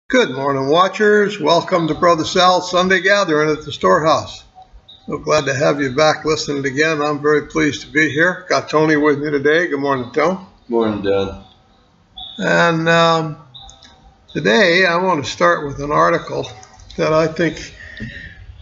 Good morning, watchers. Welcome to Brother Sal's Sunday Gathering at the Storehouse. So glad to have you back listening again. I'm very pleased to be here. Got Tony with me today. Good morning, Tony. Morning, Dad. And today I want to start with an article that I think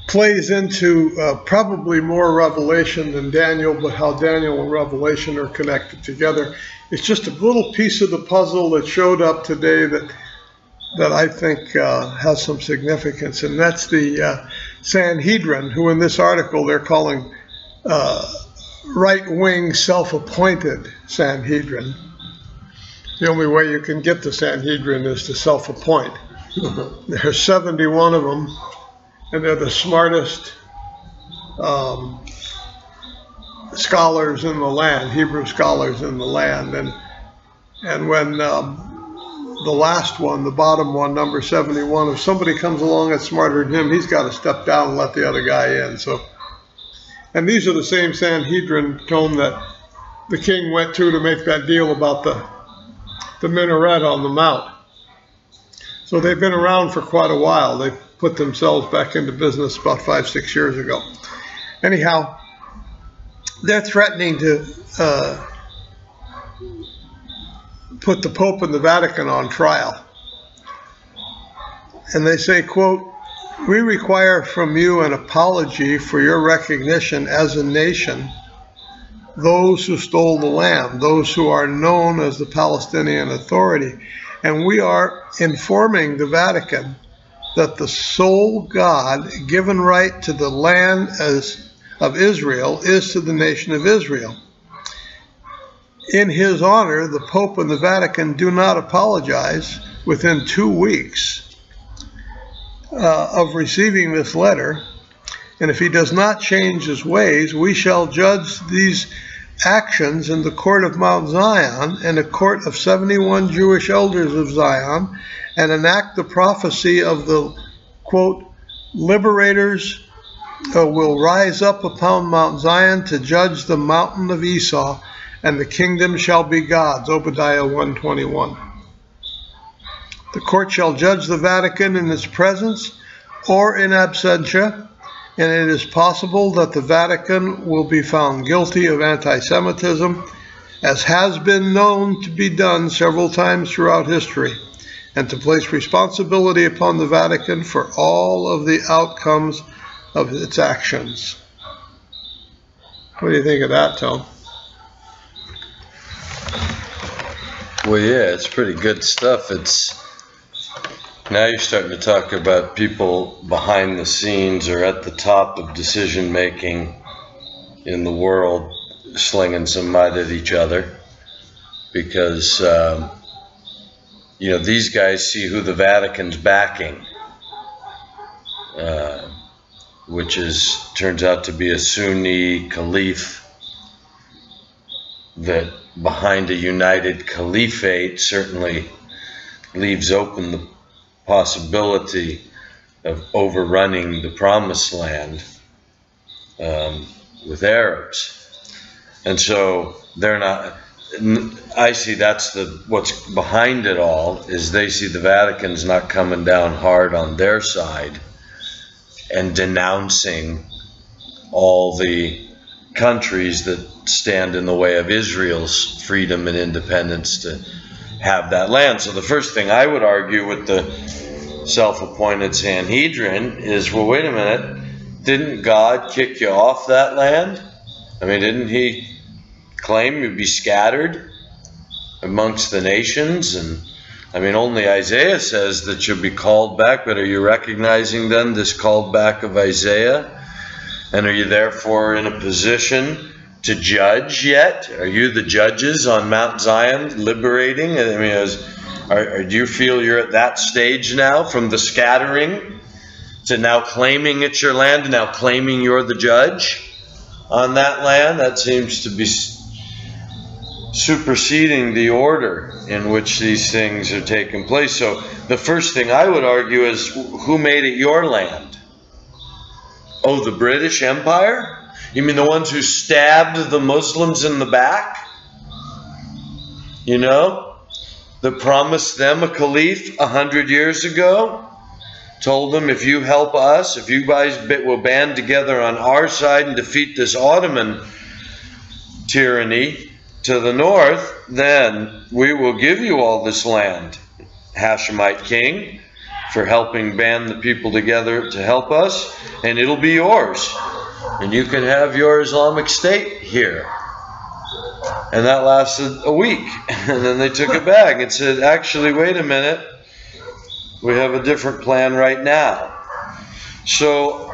plays into probably more Revelation than Daniel, but how Daniel and Revelation are connected together. It's just a little piece of the puzzle that showed up today that I think has some significance, and that's the Sanhedrin, who in this article they're calling right-wing self-appointed Sanhedrin. The only way you can get the Sanhedrin is to self-appoint. There's 71 of them, and they're the smartest scholars in the land, Hebrew scholars in the land. And when the last one, the bottom one, number 71, if somebody comes along that's smarter than him, he's got to step down and let the other guy in. So, and these are the same Sanhedrin tome that the king went to make that deal about the minaret on the mount. So they've been around for quite a while. They put themselves back into business about 5-6 years ago. Anyhow, they're threatening to put the Pope and the Vatican on trial. And they say, quote, "We require from you an apology for your recognition as a nation, those who stole the land, those who are known as the Palestinian Authority. And we are informing the Vatican that the sole God given right to the land of Israel is to the nation of Israel. In his honor, the Pope and the Vatican do not apologize within 2 weeks of receiving this letter, and if he does not change his ways, we shall judge these actions in the court of Mount Zion and a court of 71 Jewish elders of Zion, and enact the prophecy of the, quote, liberators will rise up upon Mount Zion to judge the mountain of Esau, and the kingdom shall be God's," Obadiah 1:21. "The court shall judge the Vatican in its presence or in absentia, and it is possible that the Vatican will be found guilty of anti-Semitism, as has been known to be done several times throughout history, and to place responsibility upon the Vatican for all of the outcomes of its actions." What do you think of that, Tom? Well, yeah, it's pretty good stuff. Now you're starting to talk about people behind the scenes or at the top of decision making in the world slinging some mud at each other, because you know, these guys see who the Vatican's backing, which turns out to be a Sunni caliph that behind a united caliphate certainly leaves open the possibility of overrunning the promised land with Arabs. And so they're not, I see that's what's behind it all, is they see the Vatican's not coming down hard on their side and denouncing all the countries that stand in the way of Israel's freedom and independence to have that land. So the first thing I would argue with the self-appointed Sanhedrin is, well, wait a minute, didn't God kick you off that land? I mean, didn't he claim you'd be scattered amongst the nations? And I mean, only Isaiah says that you'll be called back, but are you recognizing then this called back of Isaiah? And are you therefore in a position to judge yet? Are you the judges on Mount Zion liberating? I mean, do you feel you're at that stage now, from the scattering to now claiming it's your land, now claiming you're the judge on that land? That seems to be superseding the order in which these things are taking place. So the first thing I would argue is, who made it your land? Oh, the British Empire? You mean the ones who stabbed the Muslims in the back? You know? that promised them a caliph 100 years ago, told them, if you help us, if you guys will band together on our side and defeat this Ottoman tyranny to the north, then we will give you all this land, Hashemite king, for helping band the people together to help us, and it'll be yours. And you can have your Islamic State here. And that lasted a week. And then they took it back and said, actually, wait a minute. We have a different plan right now. So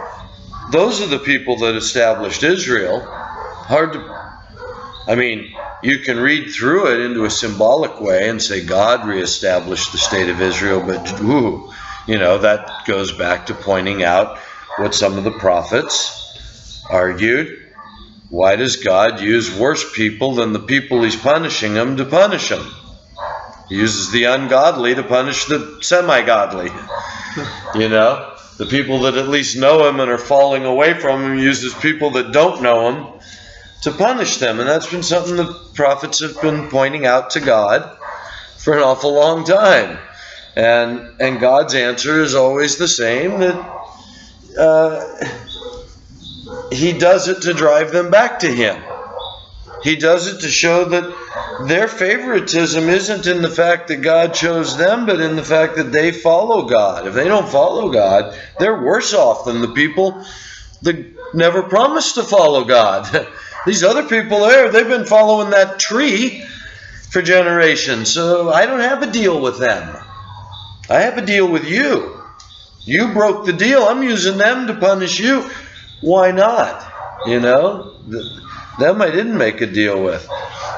those are the people that established Israel. I mean, you can read through it into a symbolic way and say God reestablished the state of Israel, but you know, that goes back to pointing out what some of the prophets argued. Why does God use worse people than the people he's punishing them to punish them? He uses the ungodly to punish the semi-godly. You know, the people that at least know him and are falling away from him, uses people that don't know him to punish them. And that's been something the prophets have been pointing out to God for an awful long time. And God's answer is always the same, that he does it to drive them back to him. He does it to show that their favoritism isn't in the fact that God chose them, but in the fact that they follow God. If they don't follow God, they're worse off than the people that never promised to follow God. These other people there, they've been following that tree for generations, so I don't have a deal with them. I have a deal with you. You broke the deal. I'm using them to punish you. Why not? You know, them I didn't make a deal with.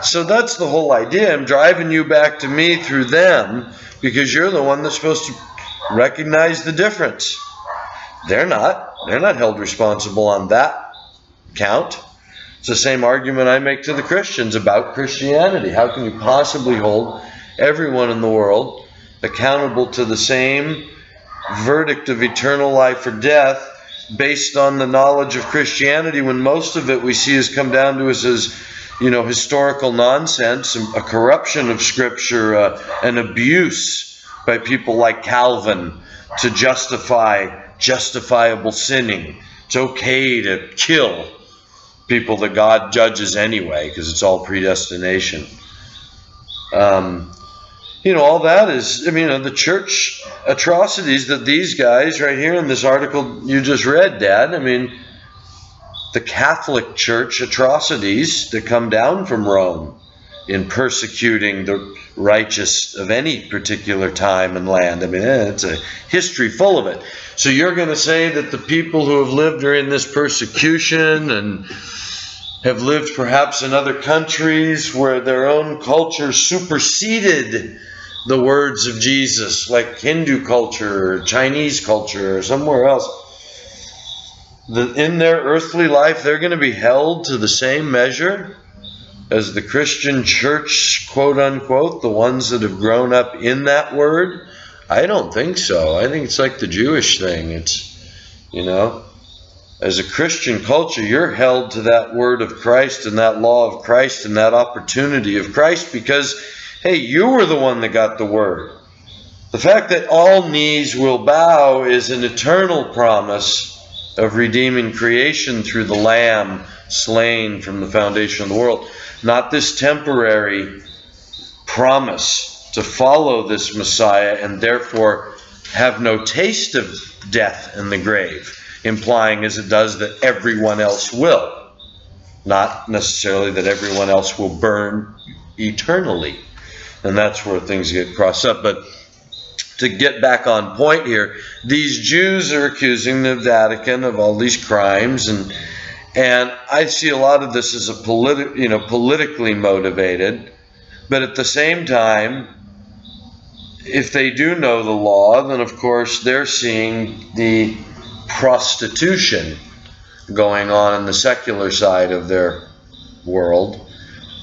So that's the whole idea. I'm driving you back to me through them because you're the one that's supposed to recognize the difference. They're not. They're not held responsible on that count. It's the same argument I make to the Christians about Christianity. How can you possibly hold everyone in the world accountable to the same verdict of eternal life or death based on the knowledge of Christianity, when most of it we see has come down to us as, you know, historical nonsense, a corruption of Scripture, an abuse by people like Calvin to justify justifiable sinning. It's okay to kill people that God judges anyway because it's all predestination. You know, all that is, I mean, the church atrocities that these guys right here in this article you just read, Dad, I mean, the Catholic Church atrocities that come down from Rome in persecuting the righteous of any particular time and land. I mean, it's a history full of it. So you're going to say that the people who have lived during this persecution and have lived perhaps in other countries where their own culture superseded the words of Jesus, like Hindu culture or Chinese culture or somewhere else, that in their earthly life they're going to be held to the same measure as the Christian church, quote unquote, the ones that have grown up in that word? I don't think so. I think it's like the Jewish thing. It's, you know, as a Christian culture, you're held to that word of Christ and that law of Christ and that opportunity of Christ because, hey, you were the one that got the word. The fact that all knees will bow is an eternal promise of redeeming creation through the Lamb slain from the foundation of the world. Not this temporary promise to follow this Messiah and therefore have no taste of death and the grave, implying as it does that everyone else will. Not necessarily that everyone else will burn eternally. And that's where things get crossed up. But to get back on point here, these Jews are accusing the Vatican of all these crimes, and I see a lot of this as a politically motivated. But at the same time, if they do know the law, then of course they're seeing the prostitution going on in the secular side of their world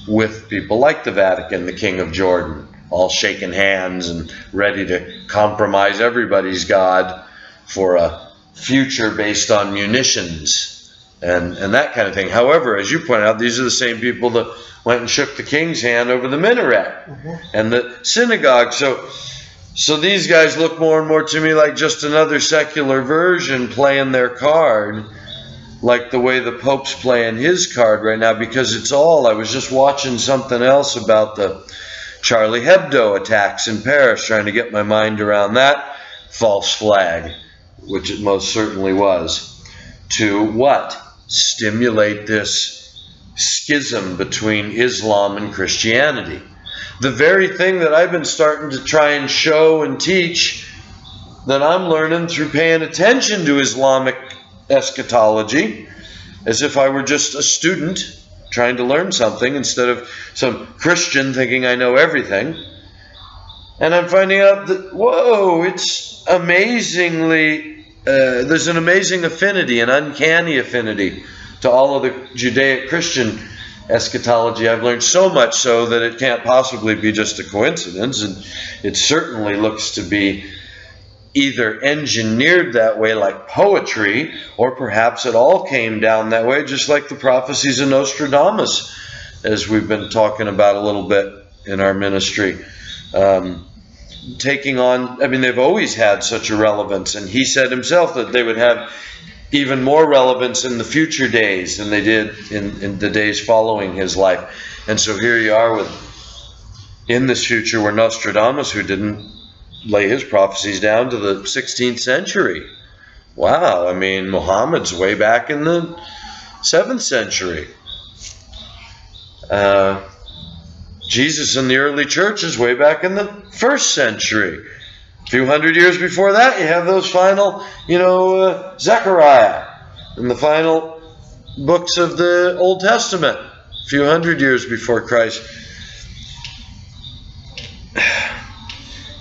with people like the Vatican, the King of Jordan, all shaking hands and ready to compromise everybody's God for a future based on munitions. and that kind of thing. However, as you point out, these are the same people that went and shook the king's hand over the minaret and the synagogue. So these guys look more and more to me like just another secular version playing their card, like the way the Pope's playing his card right now, because it's all, I was just watching something else about the Charlie Hebdo attacks in Paris, trying to get my mind around that false flag, which it most certainly was, to what? Stimulate this schism between Islam and Christianity. The very thing that I've been starting to try and show and teach, that I'm learning through paying attention to Islamic eschatology, as if I were just a student trying to learn something instead of some Christian thinking I know everything. And I'm finding out that, whoa, it's amazingly, there's an amazing affinity, an uncanny affinity to all of the Judaic-Christian eschatology. I've learned so much so that it can't possibly be just a coincidence, and it certainly looks to be either engineered that way like poetry, or perhaps it all came down that way, just like the prophecies of Nostradamus, as we've been talking about a little bit in our ministry. Taking on, I mean, they've always had such a relevance, and he said himself that they would have even more relevance in the future days than they did in the days following his life. And so here you are in this future where Nostradamus, who didn't lay his prophecies down to the 16th century. Wow, I mean, Muhammad's way back in the 7th century. Jesus in the early church is way back in the 1st century. A few hundred years before that, you have those final, Zechariah and the final books of the Old Testament, a few hundred years before Christ.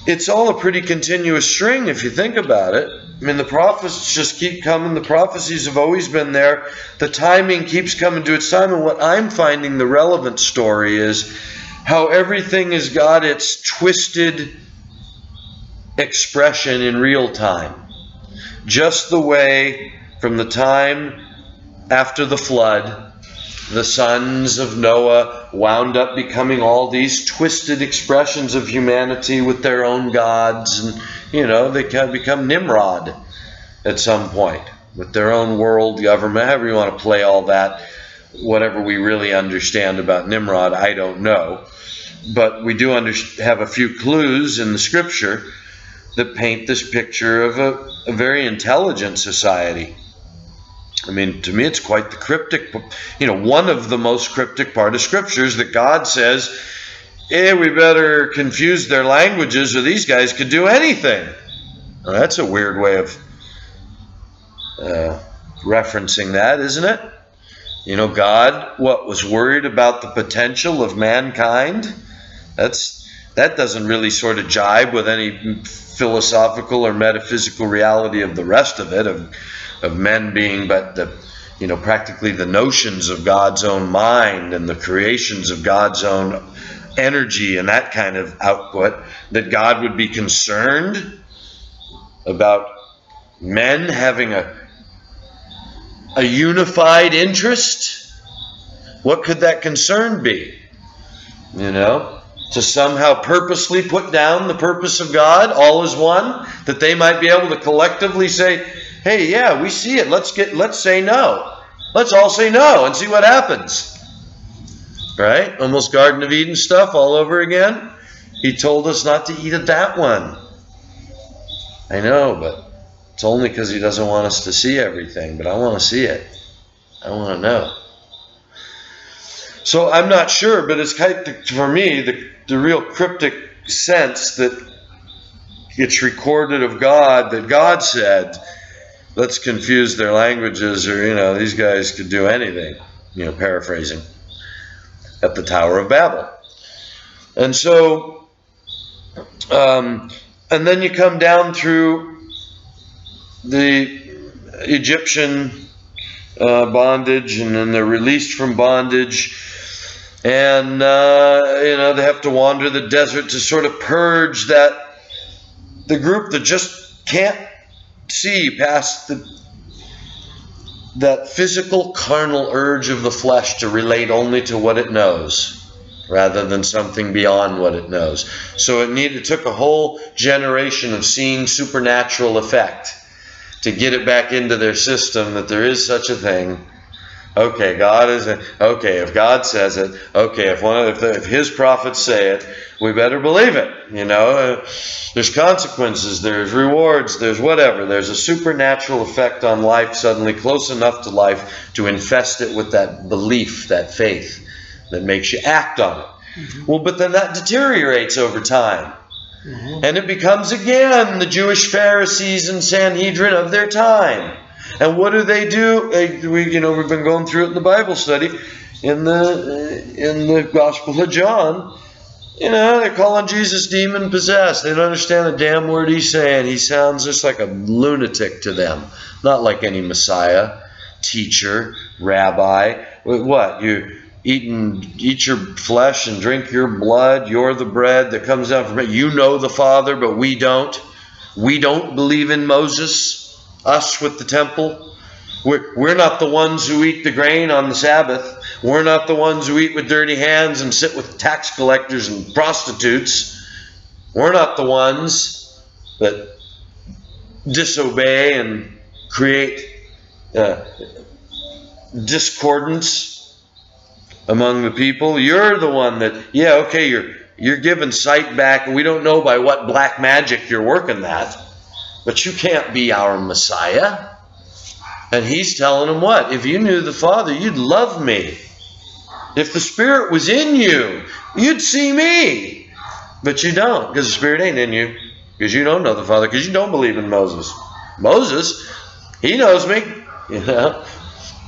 It's all a pretty continuous string if you think about it. I mean, the prophets just keep coming. The prophecies have always been there. The timing keeps coming to its time. And what I'm finding the relevant story is how everything has got its twisted expression in real time. Just the way from the time after the flood, the sons of Noah wound up becoming all these twisted expressions of humanity with their own gods. And, they can become Nimrod at some point with their own world government. However you want to play all that, whatever we really understand about Nimrod, I don't know. But we do have a few clues in the scripture that paint this picture of a very intelligent society. I mean, to me, it's quite the cryptic, one of the most cryptic part of Scripture is that God says, we better confuse their languages or these guys could do anything. Now, that's a weird way of referencing that, isn't it? God, was worried about the potential of mankind? That doesn't really sort of jibe with any philosophical or metaphysical reality of the rest of it, of men being but practically the notions of God's own mind and the creations of God's own energy and that kind of output, that God would be concerned about men having a unified interest. What could that concern be? To somehow purposely put down the purpose of God, all is one, that they might be able to collectively say, hey, yeah, we see it. Let's say no. Let's all say no and see what happens. Right? Almost Garden of Eden stuff all over again. He told us not to eat of that one. I know, but it's only because he doesn't want us to see everything. But I want to see it. I want to know. So I'm not sure, but it's kind of, for me, the real cryptic sense that it's recorded of God, that God said, let's confuse their languages, or, these guys could do anything, paraphrasing, at the Tower of Babel. And so, and then you come down through the Egyptian bondage, and then they're released from bondage, and, they have to wander the desert to sort of purge the group that just can't see past that physical carnal urge of the flesh to relate only to what it knows, rather than something beyond what it knows. So it took a whole generation of seeing supernatural effect to get it back into their system that there is such a thing. Okay, if God says it, okay, if His prophets say it, we better believe it. You know, there's consequences, there's rewards, there's whatever. There's a supernatural effect on life suddenly close enough to life to infest it with that belief, that faith that makes you act on it. Mm-hmm. Well, but then that deteriorates over time. Mm-hmm. And it becomes again the Jewish Pharisees and Sanhedrin of their time. And what do? We've been going through it in the Bible study, in the Gospel of John. You know, they're calling Jesus demon possessed. They don't understand a damn word he's saying. He sounds just like a lunatic to them, not like any Messiah, teacher, rabbi. What? You eat your flesh and drink your blood. You're the bread that comes down from it. You know the Father, but we don't. We don't believe in Moses. Us with the temple. We're not the ones who eat the grain on the Sabbath. We're not the ones who eat with dirty hands and sit with tax collectors and prostitutes. We're not the ones that disobey and create discordance among the people. You're the one that, you're given sight back. We don't know by what black magic you're working that. But you can't be our Messiah. And He's telling them what? If you knew the Father, you'd love me. If the Spirit was in you, you'd see me. But you don't, because the Spirit ain't in you. Because you don't know the Father, because you don't believe in Moses. Moses, he knows me. You know?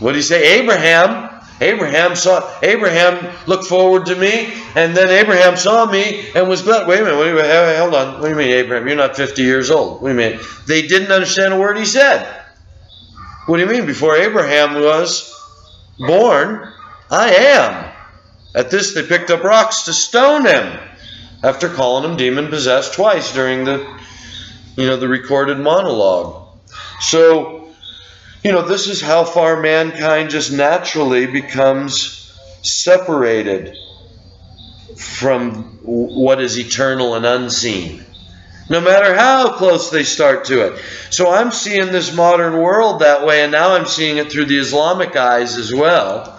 What did he say? Abraham looked forward to me, and then Abraham saw me and was glad. Wait a minute, hold on. What do you mean, Abraham? You're not 50 years old. What do you mean? They didn't understand a word he said. What do you mean? Before Abraham was born, I am. At this, they picked up rocks to stone him, after calling him demon-possessed twice during the recorded monologue. So, this is how far mankind just naturally becomes separated from what is eternal and unseen, no matter how close they start to it. So I'm seeing this modern world that way, and now I'm seeing it through the Islamic eyes as well,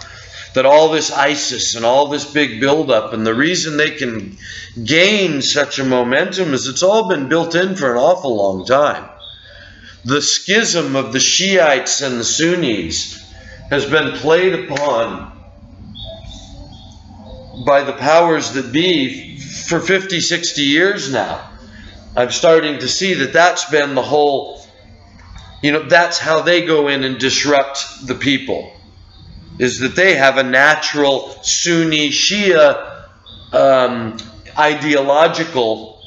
that all this ISIS and all this big buildup, and the reason they can gain such a momentum is it's all been built in for an awful long time. The schism of the Shiites and the Sunnis has been played upon by the powers that be for 50, 60 years now. I'm starting to see that that's been the whole, that's how they go in and disrupt the people, is that they have a natural Sunni Shia ideological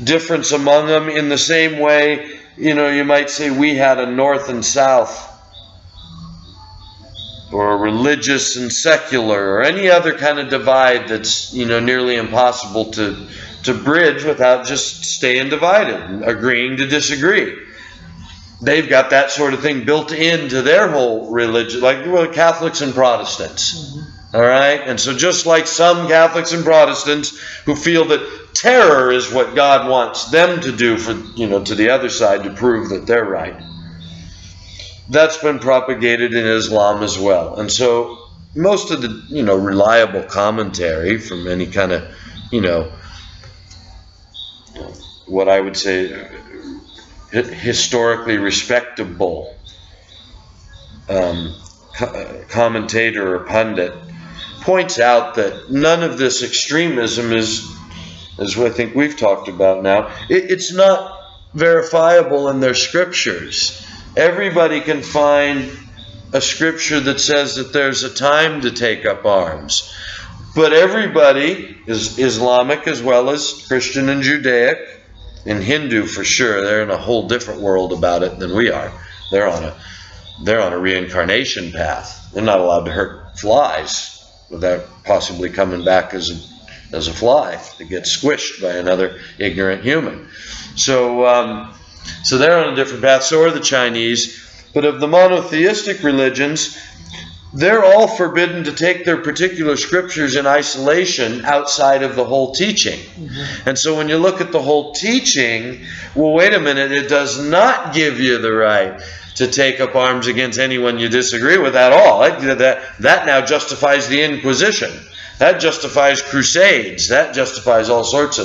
difference among them, in the same way, you might say we had a North and South, or a religious and secular, or any other kind of divide that's, nearly impossible to bridge without just staying divided and agreeing to disagree. They've got that sort of thing built into their whole religion, like Catholics and Protestants. Mm-hmm. All right? And so just like some Catholics and Protestants who feel that terror is what God wants them to do for, to the other side to prove that they're right. That's been propagated in Islam as well. And so most of the, reliable commentary from any kind of, what I would say historically respectable commentator or pundit points out that none of this extremism is, as I think we've talked about now, it's not verifiable in their scriptures. Everybody can find a scripture that says that there's a time to take up arms. But everybody is Islamic as well as Christian and Judaic, and Hindu for sure. They're in a whole different world about it than we are. They're on a reincarnation path. They're not allowed to hurt flies without possibly coming back as a fly that gets squished by another ignorant human. So they're on a different path. So are the Chinese. But of the monotheistic religions, they're all forbidden to take their particular scriptures in isolation outside of the whole teaching. And so when you look at the whole teaching, well, wait a minute, it does not give you the right to take up arms against anyone you disagree with at all. That now justifies the Inquisition. That justifies crusades. That justifies all sorts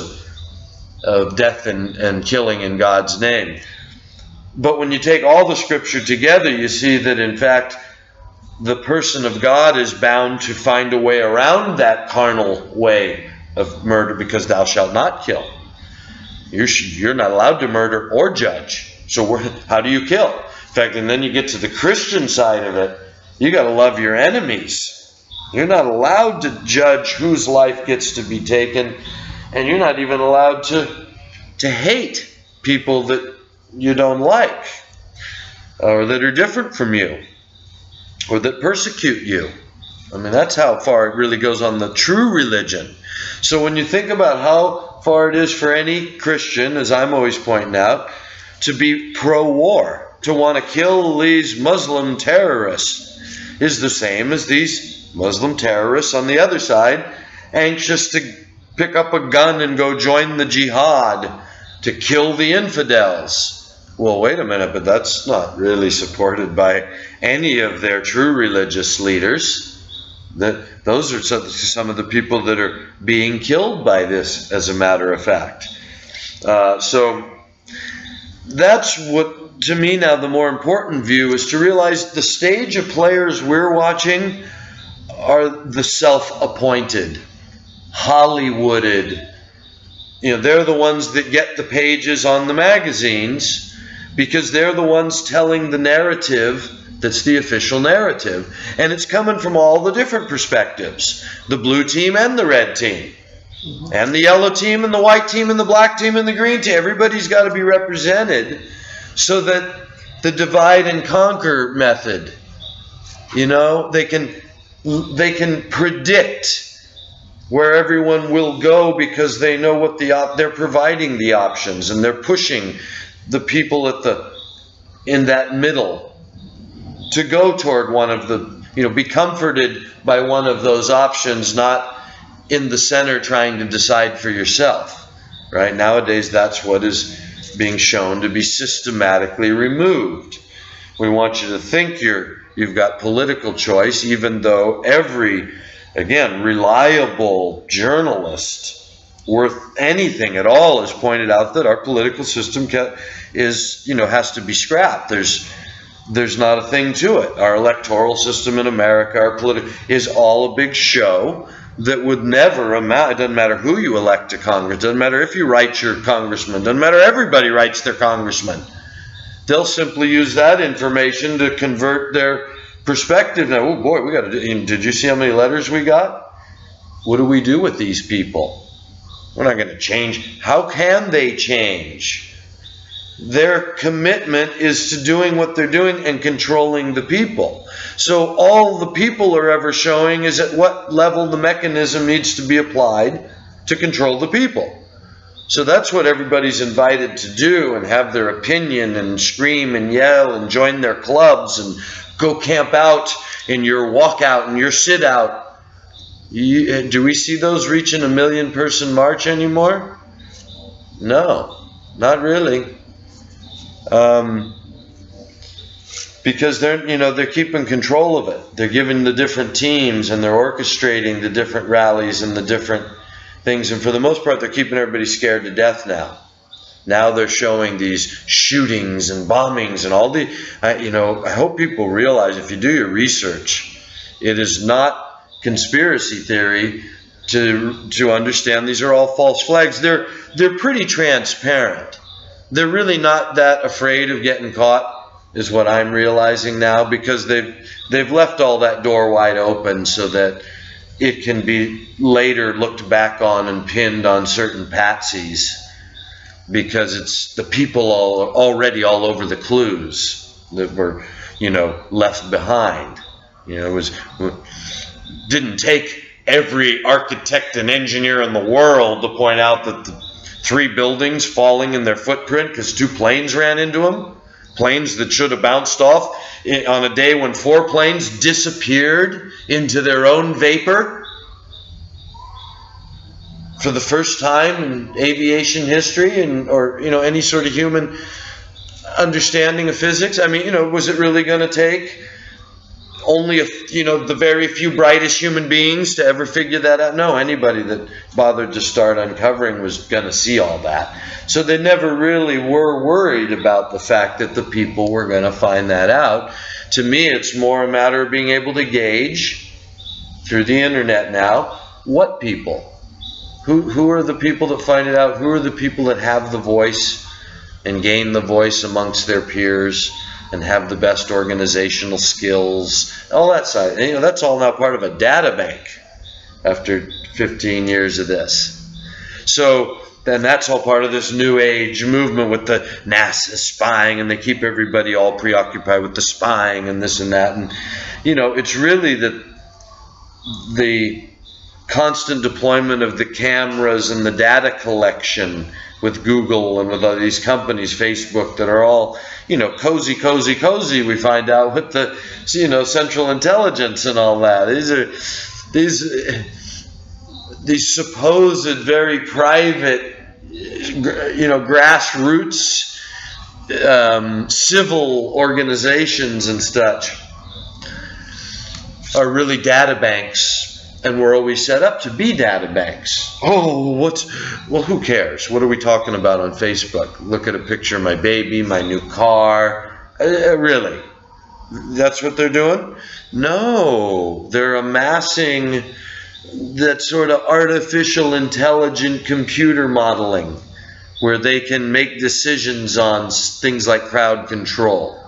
of death and killing in God's name. But when you take all the scripture together, you see that in fact the person of God is bound to find a way around that carnal way of murder, because thou shalt not kill. You're not allowed to murder or judge. So how do you kill? In fact, and then you get to the Christian side of it, you got to love your enemies. You're not allowed to judge whose life gets to be taken, and you're not even allowed to hate people that you don't like, or that are different from you, or that persecute you. I mean, that's how far it really goes on the true religion. So when you think about how far it is for any Christian, as I'm always pointing out, to be pro-war, to want to kill these Muslim terrorists, is the same as these Muslim terrorists on the other side, anxious to pick up a gun and go join the jihad to kill the infidels. Well, wait a minute, but that's not really supported by any of their true religious leaders. Those are some of the people that are being killed by this, as a matter of fact. So that's what, to me now, the more important view is to realize the stage of players we're watching are the self-appointed, Hollywooded. You know, they're the ones that get the pages on the magazines, because they're the ones telling the narrative that's the official narrative. And it's coming from all the different perspectives. The blue team and the red team. And the yellow team and the white team and the black team and the green team. Everybody's got to be represented, so that the divide and conquer method, you know, they can predict where everyone will go, because they know what they're providing the options, and they're pushing the people in that middle to go toward one of the, be comforted by one of those options, not in the center trying to decide for yourself. Right? Nowadays, that's what is being shown to be systematically removed. We want you to think you've got political choice, even though every, again, reliable journalist worth anything at all has pointed out that our political system has to be scrapped. There's not a thing to it. Our electoral system in America, is all a big show that would never amount. It doesn't matter who you elect to Congress. It doesn't matter if you write your congressman. It doesn't matter everybody writes their congressman. They'll simply use that information to convert their perspective. Now, oh boy, we got to do. Did you see how many letters we got? What do we do with these people? We're not going to change. How can they change? Their commitment is to doing what they're doing and controlling the people. So all the people are ever showing is at what level the mechanism needs to be applied to control the people. So that's what everybody's invited to do, and have their opinion and scream and yell and join their clubs and go camp out in your walkout and your sit out. Do we see those reaching 1 million person march anymore? No, not really. Because they're keeping control of it. They're giving the different teams, and they're orchestrating the different rallies and the different things. And for the most part, they're keeping everybody scared to death now. Now they're showing these shootings and bombings and all the, I hope people realize, if you do your research, it is not conspiracy theory to understand these are all false flags. They're pretty transparent. They're really not that afraid of getting caught, is what I'm realizing now, because they've left all that door wide open so that it can be later looked back on and pinned on certain patsies, because it's the people already all over the clues that were, left behind. Didn't take every architect and engineer in the world to point out that the 3 buildings falling in their footprint because 2 planes ran into them. Planes that should have bounced off on a day when 4 planes disappeared into their own vapor for the first time in aviation history, or any sort of human understanding of physics. I mean, was it really going to take only the very few brightest human beings to ever figure that out? No, anybody that bothered to start uncovering was going to see all that. So they never really were worried about the fact that the people were going to find that out. To me, it's more a matter of being able to gauge through the internet now what people. Who are the people that find it out? Who are the people that have the voice and gain the voice amongst their peers and have the best organizational skills? All that side. That's all now part of a data bank after 15 years of this. So then that's all part of this new age movement with the NASA spying, and they keep everybody all preoccupied with the spying and this and that. And, it's really the constant deployment of the cameras and the data collection with Google and with all these companies, Facebook, that are all, cozy, we find out, with the, Central Intelligence and all that. These supposed very private, grassroots civil organizations and such are really data banks. And we're always set up to be data banks. Well, who cares? What are we talking about on Facebook? Look at a picture of my baby, my new car. Really? That's what they're doing? No, they're amassing that sort of artificial intelligent computer modeling where they can make decisions on things like crowd control.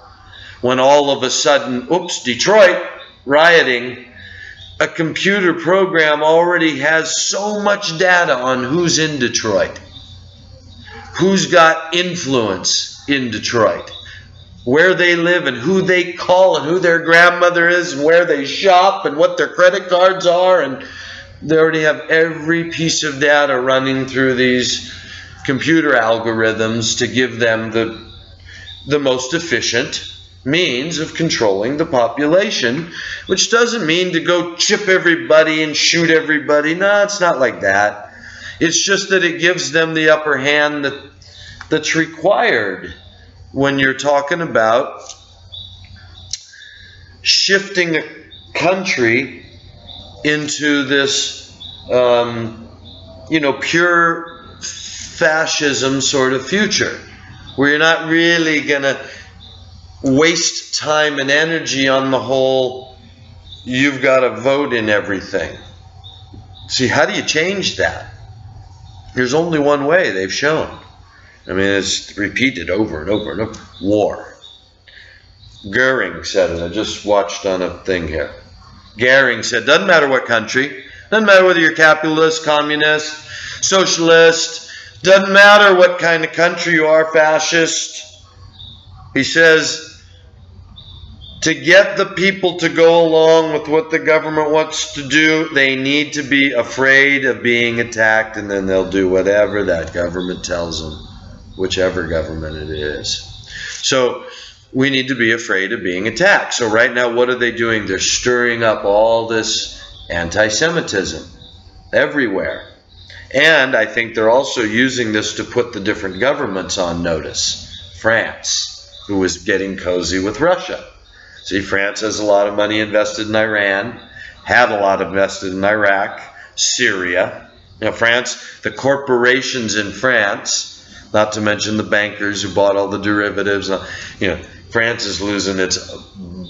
When all of a sudden, Detroit, rioting, a computer program already has so much data on who's in Detroit, who's got influence in Detroit, where they live and who they call and who their grandmother is and where they shop and what their credit cards are. And they already have every piece of data running through these computer algorithms to give them the most efficient means of controlling the population, which doesn't mean to go chip everybody and shoot everybody. No, it's not like that. It's just that it gives them the upper hand that's required when you're talking about shifting a country into this, pure fascism sort of future, where you're not really going to waste time and energy on the whole, you've got to vote in everything. See, how do you change that? There's only one way, they've shown. I mean, it's repeated over and over and over. War. Goering said it. I just watched on a thing here. Goering said, doesn't matter what country, doesn't matter whether you're capitalist, communist, socialist, doesn't matter what kind of country you are, fascist. He says, to get the people to go along with what the government wants to do, they need to be afraid of being attacked, and then they'll do whatever that government tells them, whichever government it is. So we need to be afraid of being attacked. So right now, what are they doing? They're stirring up all this anti-Semitism everywhere. And I think they're also using this to put the different governments on notice. France, who was getting cozy with Russia. See, France has a lot of money invested in Iran, had a lot invested in Iraq, Syria. France, the corporations in France, not to mention the bankers who bought all the derivatives. France is losing its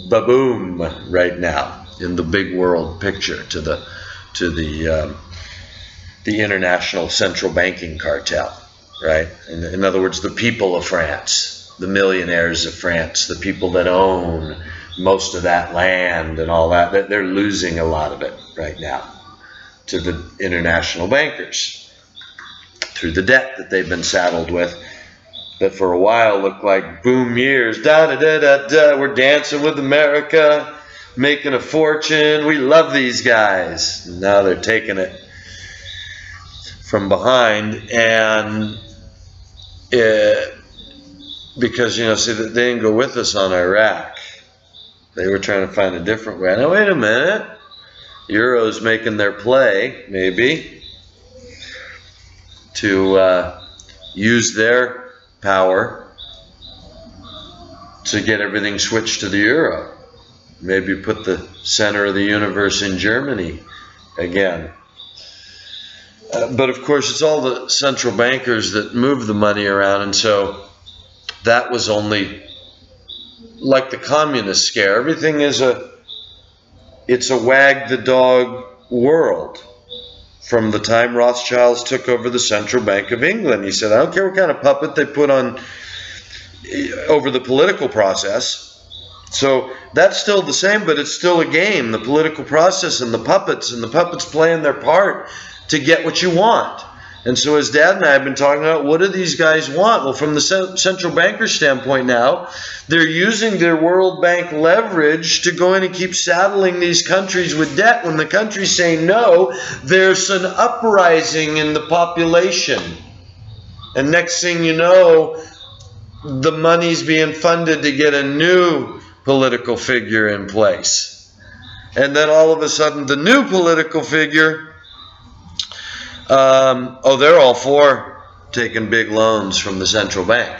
ba-boom right now in the big world picture to the international central banking cartel, right? In other words, the people of France, the millionaires of France, the people that own most of that land and all that, they're losing a lot of it right now to the international bankers through the debt that they've been saddled with, that for a while looked like boom years. We're dancing with America, making a fortune. We love these guys. Now they're taking it from behind, and because, you know, see, they didn't go with us on Iraq. They were trying to find a different way. Now, wait a minute. Euro's making their play, maybe, to use their power to get everything switched to the euro. Maybe put the center of the universe in Germany again. But of course, it's all the central bankers that move the money around, and so that was only like the communist scare. Everything is it's a wag the dog world. From the time Rothschilds took over the Central Bank of England, he said, I don't care what kind of puppet they put on over the political process. So that's still the same, but it's still a game, the political process and the puppets playing their part to get what you want. And so as Dad and I have been talking about, what do these guys want? Well, from the central banker standpoint now, they're using their World Bank leverage to go in and keep saddling these countries with debt. When the countries say no, there's an uprising in the population. And next thing you know, the money's being funded to get a new political figure in place. And then all of a sudden, the new political figure, they're all for taking big loans from the central bank,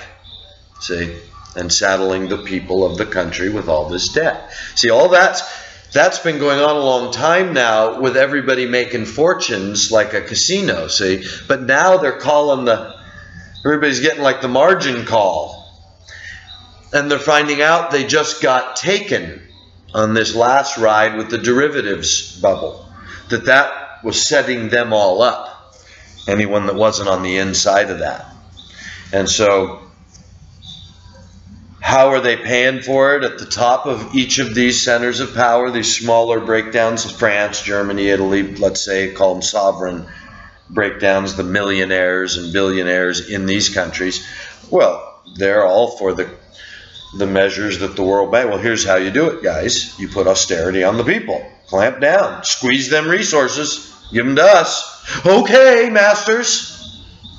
see, and saddling the people of the country with all this debt. See, all that's been going on a long time now, with everybody making fortunes like a casino, see. But now they're calling everybody's getting like the margin call. And they're finding out they just got taken on this last ride with the derivatives bubble. That was setting them all up. Anyone that wasn't on the inside of that. And so, how are they paying for it? At the top of each of these centers of power, these smaller breakdowns of France, Germany, Italy, let's say, call them sovereign breakdowns, the millionaires and billionaires in these countries. Well, they're all for the measures that the World Bank, well, here's how you do it, guys. You put austerity on the people. Clamp down. Squeeze them resources. Give them to us. Okay, masters.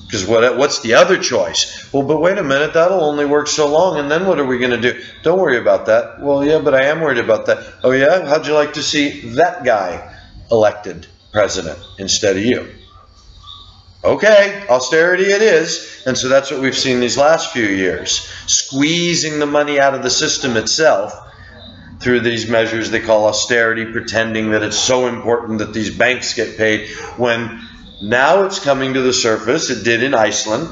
Because what's the other choice? Well, but wait a minute. That'll only work so long. And then what are we going to do? Don't worry about that. Well, yeah, but I am worried about that. Oh, yeah? How'd you like to see that guy elected president instead of you? Okay, austerity it is. And so that's what we've seen these last few years. Squeezing the money out of the system itself through these measures they call austerity, pretending that it's so important that these banks get paid, when now it's coming to the surface. It did in Iceland,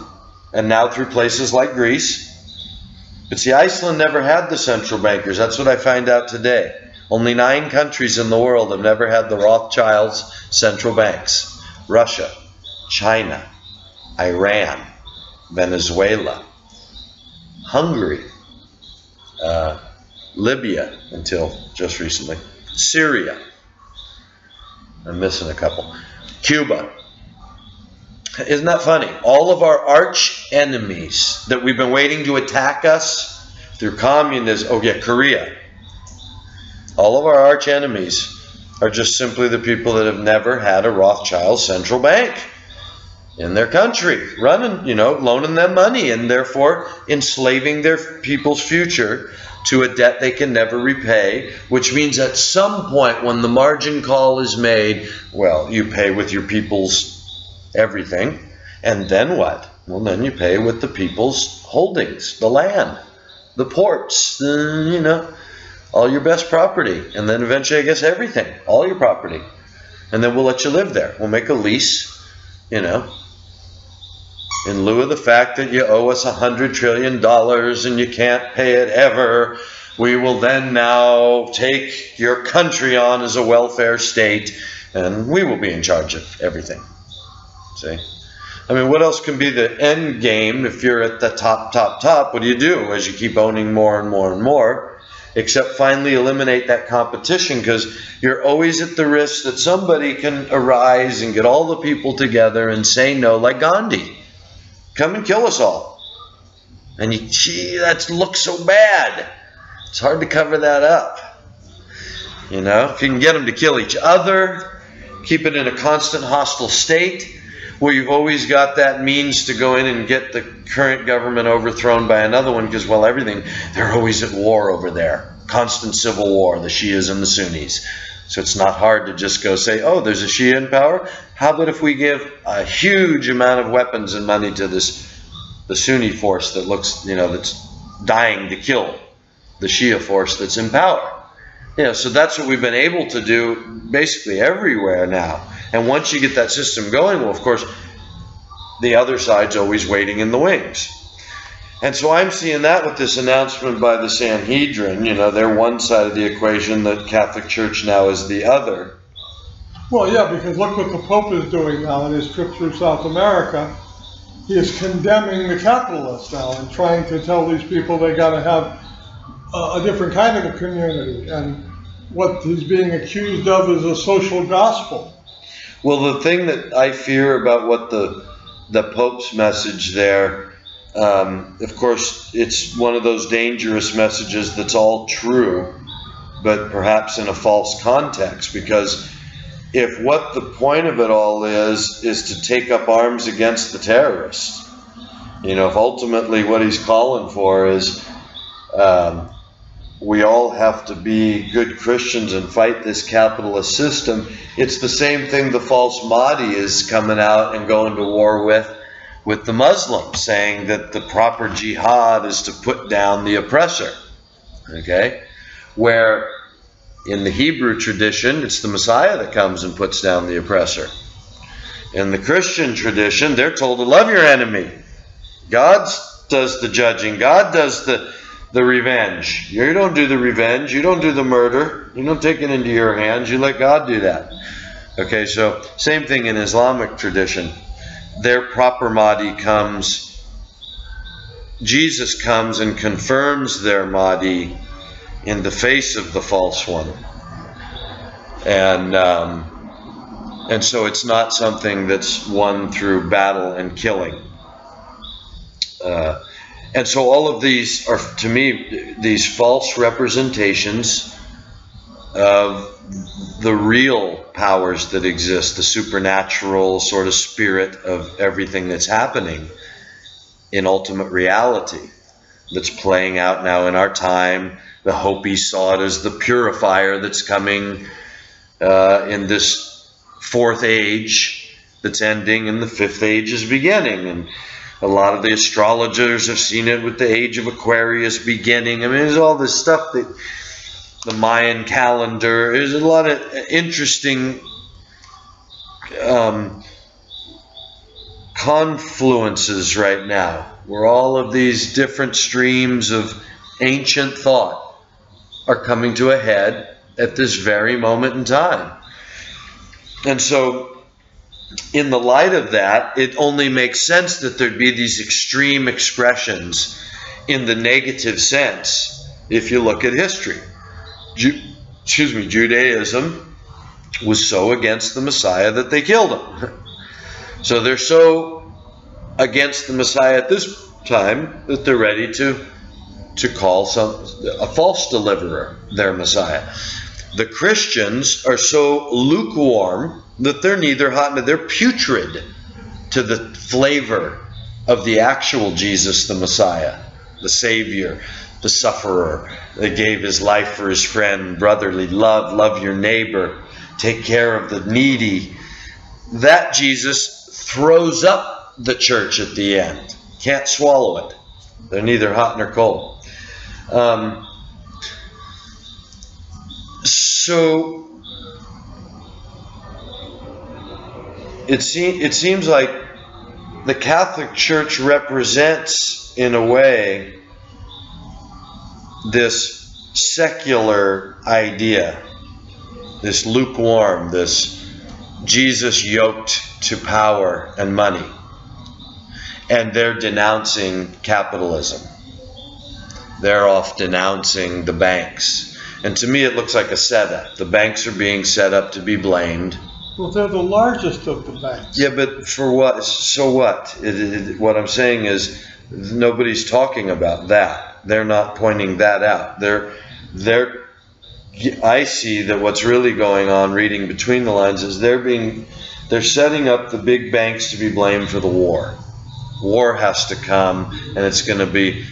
and now through places like Greece. But see, Iceland never had the central bankers. That's what I find out today. Only 9 countries in the world have never had the Rothschilds central banks. Russia, China, Iran, Venezuela, Hungary, Libya until just recently, Syria, I'm missing a couple, Cuba. Isn't that funny? All of our arch enemies that we've been waiting to attack us through communism, oh yeah, Korea. All of our arch enemies are just simply the people that have never had a Rothschild central bank in their country, running, loaning them money, and therefore enslaving their people's future to a debt they can never repay, which means at some point when the margin call is made, well, you pay with your people's everything, and then what? Well, then you pay with the people's holdings, the land, the ports, all your best property, and then eventually, I guess, everything, all your property, and then we'll let you live there. We'll make a lease, in lieu of the fact that you owe us $100 trillion and you can't pay it ever, we will then now take your country on as a welfare state, and we will be in charge of everything. See? I mean, what else can be the end game if you're at the top? What do you do as you keep owning more and more and more? Except finally eliminate that competition, because you're always at the risk that somebody can arise and get all the people together and say no, like Gandhi. Come and kill us all. And that looks so bad. It's hard to cover that up. If you can get them to kill each other, keep it in a constant hostile state, Well, you've always got that means to go in and get the current government overthrown by another one because, well, they're always at war over there. Constant civil war, the Shias and the Sunnis. So it's not hard to just go say, oh, there's a Shia in power. How about if we give a huge amount of weapons and money to the Sunni force that looks, that's dying to kill the Shia force that's in power. So that's what we've been able to do basically everywhere now. And once you get that system going, well, of course, the other side's always waiting in the wings. And so I'm seeing that with this announcement by the Sanhedrin. They're one side of the equation, the Catholic Church now is the other. Well, yeah, because look what the Pope is doing now in his trip through South America. He is condemning the capitalists now and trying to tell these people they got to have a different kind of a community. And what he's being accused of is a social gospel. Well, the thing that I fear about what the Pope's message there, of course, it's one of those dangerous messages that's all true, but perhaps in a false context, because if what the point of it all is to take up arms against the terrorists, if ultimately what he's calling for is we all have to be good Christians and fight this capitalist system, it's the same thing the false Mahdi is coming out and going to war with the Muslims, saying that the proper jihad is to put down the oppressor. Okay? Where in the Hebrew tradition, it's the Messiah that comes and puts down the oppressor. In the Christian tradition, they're told to love your enemy. God does the judging. God does the revenge. You don't do the revenge. You don't do the murder. You don't take it into your hands. You let God do that. Okay, so same thing in Islamic tradition. Their proper Mahdi comes, Jesus comes and confirms their Mahdi in the face of the false one. And so it's not something that's won through battle and killing. And so all of these are, to me, these false representations of the real powers that exist, the supernatural sort of spirit of everything that's happening in ultimate reality that's playing out now in our time. The Hopi saw it as the purifier that's coming in this fourth age that's ending and the fifth age is beginning. And a lot of the astrologers have seen it with the age of Aquarius beginning. I mean, there's all this stuff that the Mayan calendar, there's a lot of interesting confluences right now where all of these different streams of ancient thought are coming to a head at this very moment in time. And so in the light of that, it only makes sense that there'd be these extreme expressions in the negative sense if you look at history. Judaism was so against the Messiah that they killed him. So they're so against the Messiah at this time that they're ready to call a false deliverer their Messiah. The Christians are so lukewarm that they're neither hot nor they're putrid to the flavor of the actual Jesus, the Messiah, the Savior, the sufferer that gave his life for his friend, brotherly love, love your neighbor, take care of the needy. That Jesus throws up the church at the end. Can't swallow it. They're neither hot nor cold. So it seems like the Catholic Church represents, in a way, this secular idea, this lukewarm, this Jesus yoked to power and money. And they're denouncing capitalism. They're off denouncing the banks. And to me it looks like a setup. The banks are being set up to be blamed. Well, they're the largest of the banks. Yeah, but for what? So what? What I'm saying is nobody's talking about that. They're not pointing that out. I see that what's really going on, reading between the lines, is they're being they're setting up the big banks to be blamed for the war. War has to come, and it's going to be,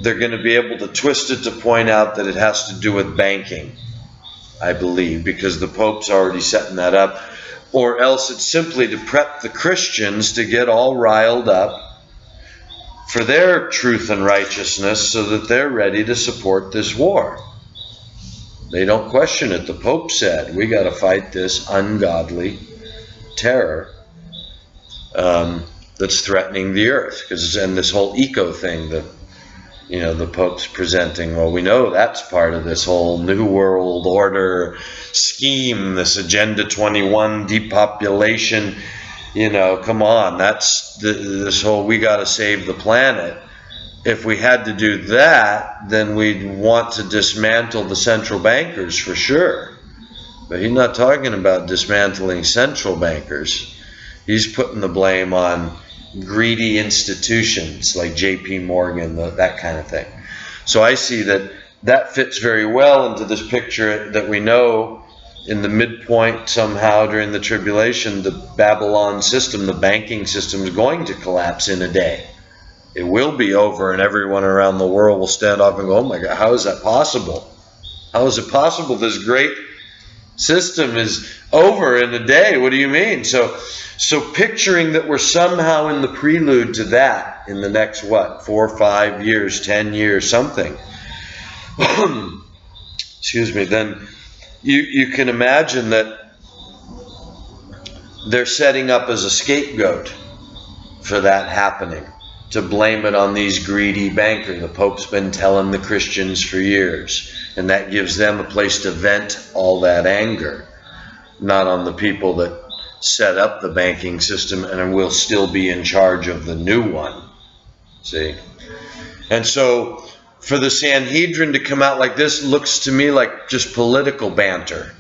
they're going to be able to twist it to point out that it has to do with banking, I believe, because the Pope's already setting that up. Or else it's simply to prep the Christians to get all riled up for their truth and righteousness so that they're ready to support this war. They don't question it. The Pope said, we got to fight this ungodly terror that's threatening the earth. And this whole eco thing that, you know, the Pope's presenting, well, we know that's part of this whole New World Order scheme, this Agenda 21 depopulation. You know, come on, that's this whole we got to save the planet. If we had to do that, then we'd want to dismantle the central bankers for sure. But he's not talking about dismantling central bankers. He's putting the blame on greedy institutions like J.P. Morgan, that kind of thing. So I see that fits very well into this picture that we know in the midpoint somehow during the tribulation, the Babylon system, the banking system is going to collapse in a day. It will be over and everyone around the world will stand up and go, oh my God, how is that possible? How is it possible this great system is over in a day? What do you mean? So picturing that we're somehow in the prelude to that in the next, 4, 5 years, 10 years, something. Excuse me, then you can imagine that they're setting up as a scapegoat for that happening, to blame it on these greedy bankers. The Pope's been telling the Christians for years, and that gives them a place to vent all that anger, not on the people that set up the banking system and will still be in charge of the new one. See? And so for the Sanhedrin to come out like this looks to me like just political banter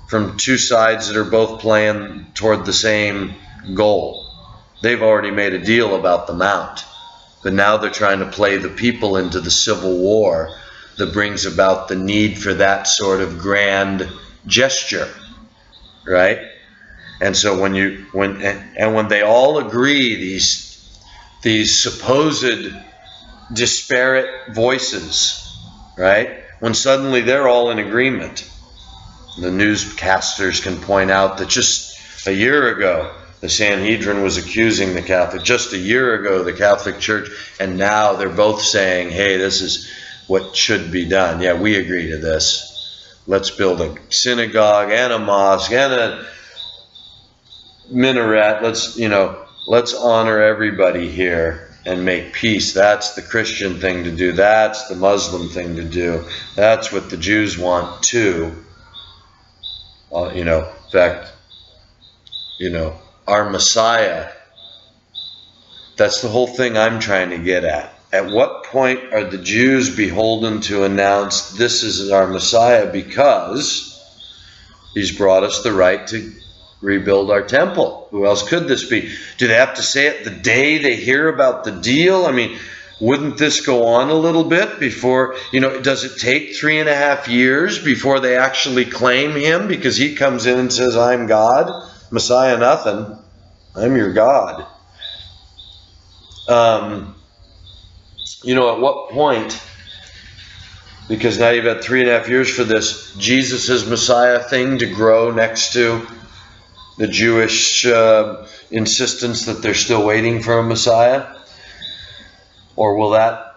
from two sides that are both playing toward the same goal. They've already made a deal about the Mount, but now they're trying to play the people into the civil war that brings about the need for that sort of grand gesture, right? And so when they all agree, these supposed disparate voices, right? When suddenly they're all in agreement, the newscasters can point out that just a year ago the Sanhedrin was accusing the Catholic, just a year ago the Catholic Church, and now they're both saying, hey, this is what should be done. Yeah, we agree to this. Let's build a synagogue and a mosque and a minaret. Let's honor everybody here and make peace. That's the Christian thing to do. That's the Muslim thing to do. That's what the Jews want too. In fact, our Messiah, that's the whole thing I'm trying to get at. At what point are the Jews beholden to announce this is our Messiah because he's brought us the right to rebuild our temple? Who else could this be? Do they have to say it the day they hear about the deal? I mean, wouldn't this go on a little bit before, does it take 3.5 years before they actually claim him? Because he comes in and says, I'm God. Messiah nothing. I'm your God. At what point, because now you've had 3.5 years for this Jesus' Messiah thing to grow next to the Jewish insistence that they're still waiting for a Messiah? Or will that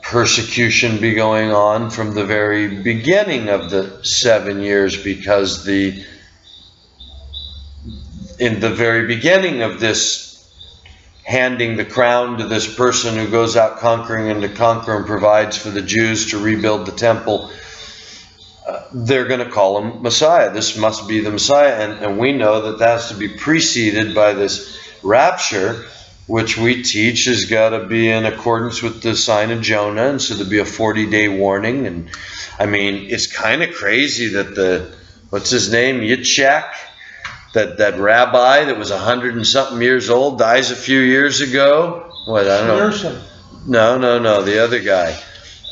persecution be going on from the very beginning of the 7 years, because in the very beginning of this handing the crown to this person who goes out conquering and to conquer and provides for the Jews to rebuild the temple, they're going to call him Messiah. This must be the Messiah. And we know that has to be preceded by this rapture, which we teach has got to be in accordance with the sign of Jonah. And so there'll be a 40-day warning. And I mean, it's kind of crazy that what's his name? Yitzhak, that rabbi that was 100 and something years old, dies a few years ago. What, I don't know. No, the other guy,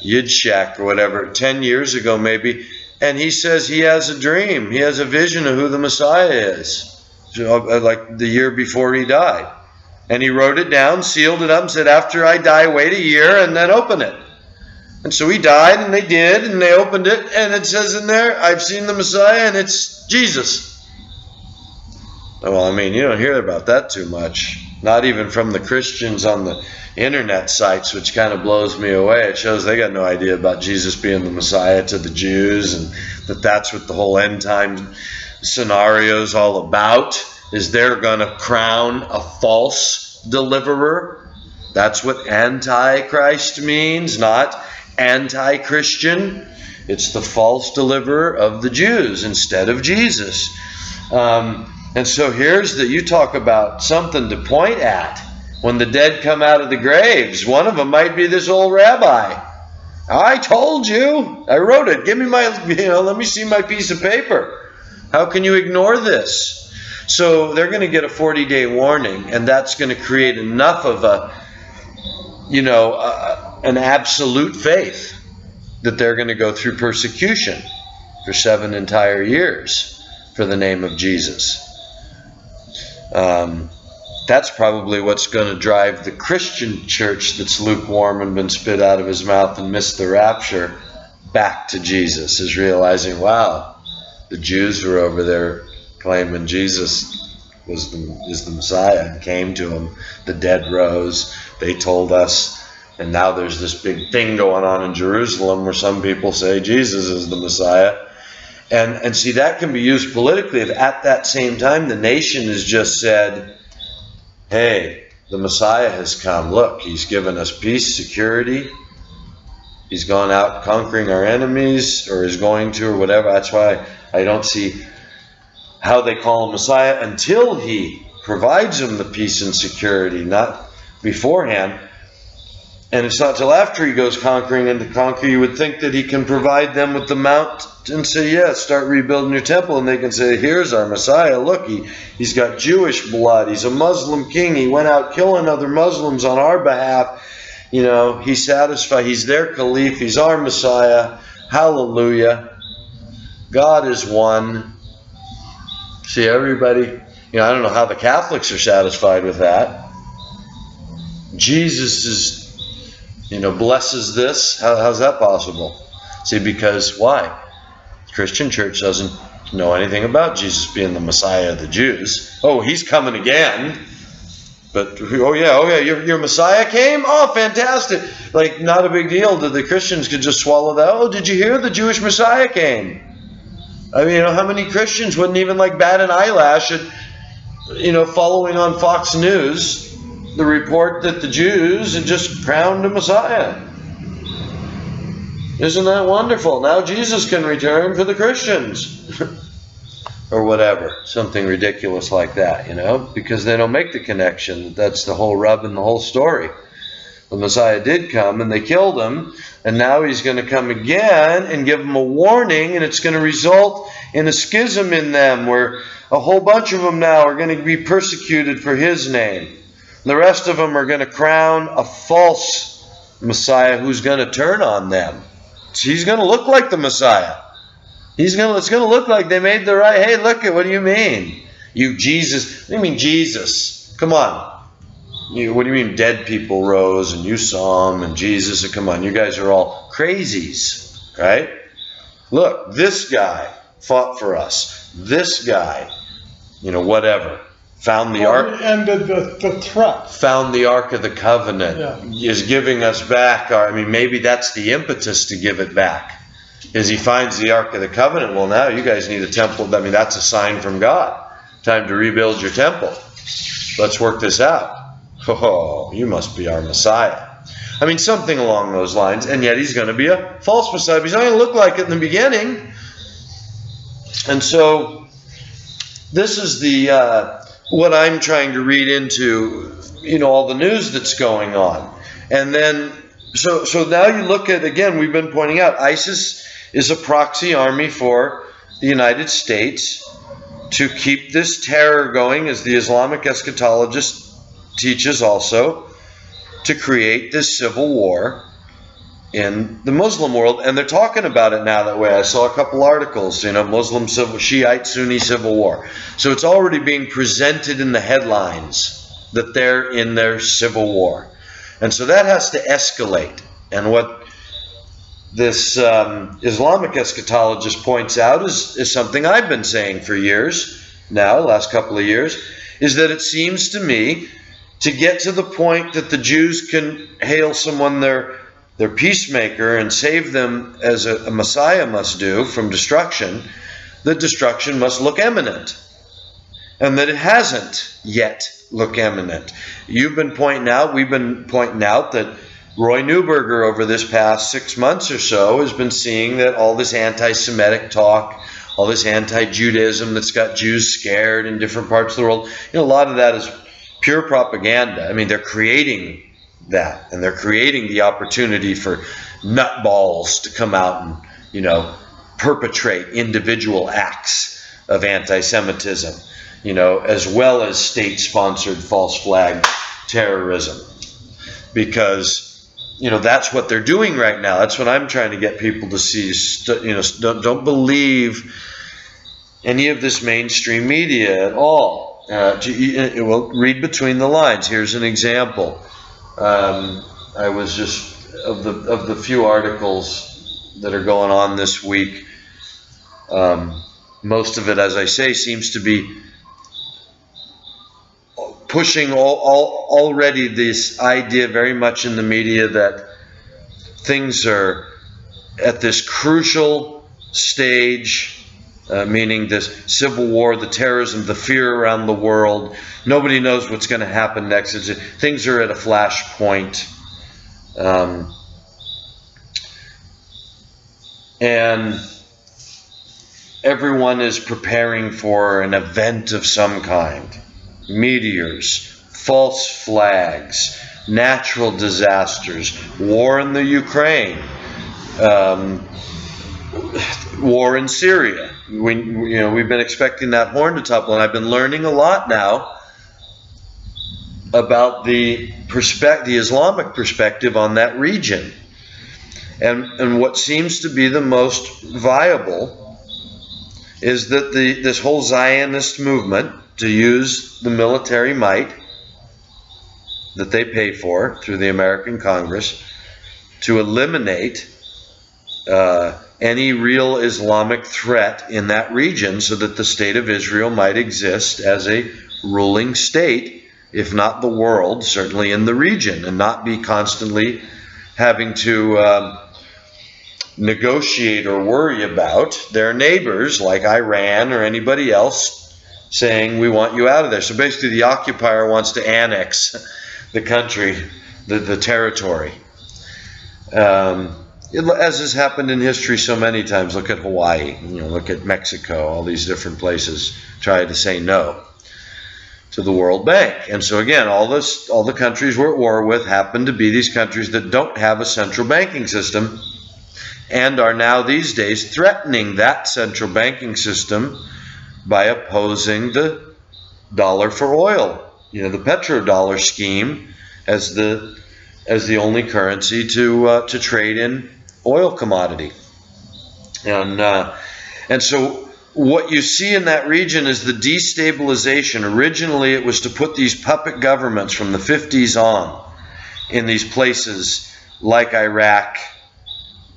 Yitzhak or whatever, 10 years ago maybe. And he says he has a dream. He has a vision of who the Messiah is. like the year before he died. And he wrote it down, sealed it up, and said, after I die, wait a year and then open it. And so he died, and they did, and they opened it, and it says in there, I've seen the Messiah, and it's Jesus. Well, I mean, you don't hear about that too much. Not even from the Christians on the internet sites, which kind of blows me away. It shows they got no idea about Jesus being the Messiah to the Jews, and that's what the whole end time scenario is all about, is they're going to crown a false deliverer. That's what Antichrist means, not anti-Christian. It's the false deliverer of the Jews instead of Jesus. And so here's that you talk about something to point at. When the dead come out of the graves, one of them might be this old rabbi. I told you. I wrote it. Give me my, let me see my piece of paper. How can you ignore this? So they're going to get a 40-day warning, and that's going to create enough of an absolute faith that they're going to go through persecution for 7 entire years for the name of Jesus. That's probably what's going to drive the Christian church that's lukewarm and been spit out of his mouth and missed the rapture back to Jesus, is realizing, wow, the Jews were over there claiming Jesus is the Messiah and came to him. The dead rose. They told us. And now there's this big thing going on in Jerusalem where some people say Jesus is the Messiah. And see, that can be used politically if at that same time the nation has just said, hey, the Messiah has come. Look, he's given us peace, security. He's gone out conquering our enemies, or is going to, or whatever. That's why I don't see how they call him Messiah until he provides them the peace and security, not beforehand. And it's not till after he goes conquering and to conquer, you would think that he can provide them with the mount and say, yeah, start rebuilding your temple. And they can say, here's our Messiah. Look, he's got Jewish blood. He's a Muslim king. He went out killing other Muslims on our behalf. He's satisfied. He's their Caliph. He's our Messiah. Hallelujah. God is one. See, everybody, I don't know how the Catholics are satisfied with that. Jesus is, blesses this. How's that possible? See, because why? The Christian church doesn't know anything about Jesus being the Messiah of the Jews. Oh, he's coming again. But, oh yeah, your Messiah came? Oh, fantastic. Like, not a big deal that the Christians could just swallow that. Oh, did you hear the Jewish Messiah came? I mean, how many Christians wouldn't even bat an eyelash at, following on Fox News the report that the Jews had just crowned a Messiah? Isn't that wonderful? Now Jesus can return for the Christians. Or whatever. Something ridiculous like that, because they don't make the connection. That's the whole rub in the whole story. The Messiah did come and they killed him, and now he's going to come again and give them a warning, and it's going to result in a schism in them where a whole bunch of them now are going to be persecuted for his name. The rest of them are going to crown a false Messiah who's going to turn on them. So he's going to look like the Messiah. It's going to look like they made the right. Hey, look at, what do you mean? You Jesus. What do you mean Jesus? Come on. What do you mean dead people rose and you saw them and Jesus? Come on, you guys are all crazies, right? Look, this guy fought for us. This guy, whatever. Found the ark. Ended the threat. Found the Ark of the Covenant. Yeah. Is giving us back. Maybe that's the impetus to give it back. Is he finds the Ark of the Covenant. Well, now you guys need a temple. That's a sign from God. Time to rebuild your temple. Let's work this out. Oh, you must be our Messiah. Something along those lines. And yet he's going to be a false Messiah. He's not going to look like it in the beginning. And so this is the what I'm trying to read into, all the news that's going on. And then, so now you look at, again, we've been pointing out, ISIS is a proxy army for the United States to keep this terror going, as the Islamic eschatologist teaches also, to create this civil war in the Muslim world, and they're talking about it now that way. I saw a couple articles, Muslim civil, Shiite, Sunni civil war. So it's already being presented in the headlines that they're in their civil war. And so that has to escalate. And what this Islamic eschatologist points out is something I've been saying for years now, last couple of years, is that it seems to me to get to the point that the Jews can hail someone their peacemaker and save them as a Messiah must do from destruction, that destruction must look imminent. And that it hasn't yet looked imminent. We've been pointing out that Roy Neuberger over this past 6 months or so has been seeing that all this anti-Semitic talk, all this anti-Judaism that's got Jews scared in different parts of the world, a lot of that is pure propaganda. I mean, they're creating that, and they're creating the opportunity for nutballs to come out and, perpetrate individual acts of anti-Semitism, as well as state-sponsored false flag terrorism. Because, that's what they're doing right now. That's what I'm trying to get people to see. Don't believe any of this mainstream media at all. Well, read between the lines. Here's an example. I was just of the few articles that are going on this week. Most of it, as I say, seems to be pushing already this idea very much in the media that things are at this crucial stage, meaning this civil war, the terrorism, the fear around the world. Nobody knows what's going to happen next. Things are at a flashpoint. And everyone is preparing for an event of some kind. Meteors, false flags, natural disasters, war in the Ukraine, war in Syria. We've been expecting that horn to topple, and I've been learning a lot now about the Islamic perspective on that region. And what seems to be the most viable is that this whole Zionist movement, to use the military might that they pay for through the American Congress to eliminate any real Islamic threat in that region, so that the state of Israel might exist as a ruling state, if not the world, certainly in the region, and not be constantly having to negotiate or worry about their neighbors like Iran or anybody else saying, we want you out of there. So basically the occupier wants to annex the country, the territory. As has happened in history so many times. Look at Hawaii, look at Mexico, all these different places try to say no to the World Bank. And so again, all the countries we're at war with happen to be these countries that don't have a central banking system, and are now these days threatening that central banking system by opposing the dollar for oil, the petrodollar scheme as the only currency to trade in oil commodity. And so what you see in that region is the destabilization. Originally it was to put these puppet governments from the 50s on in these places like Iraq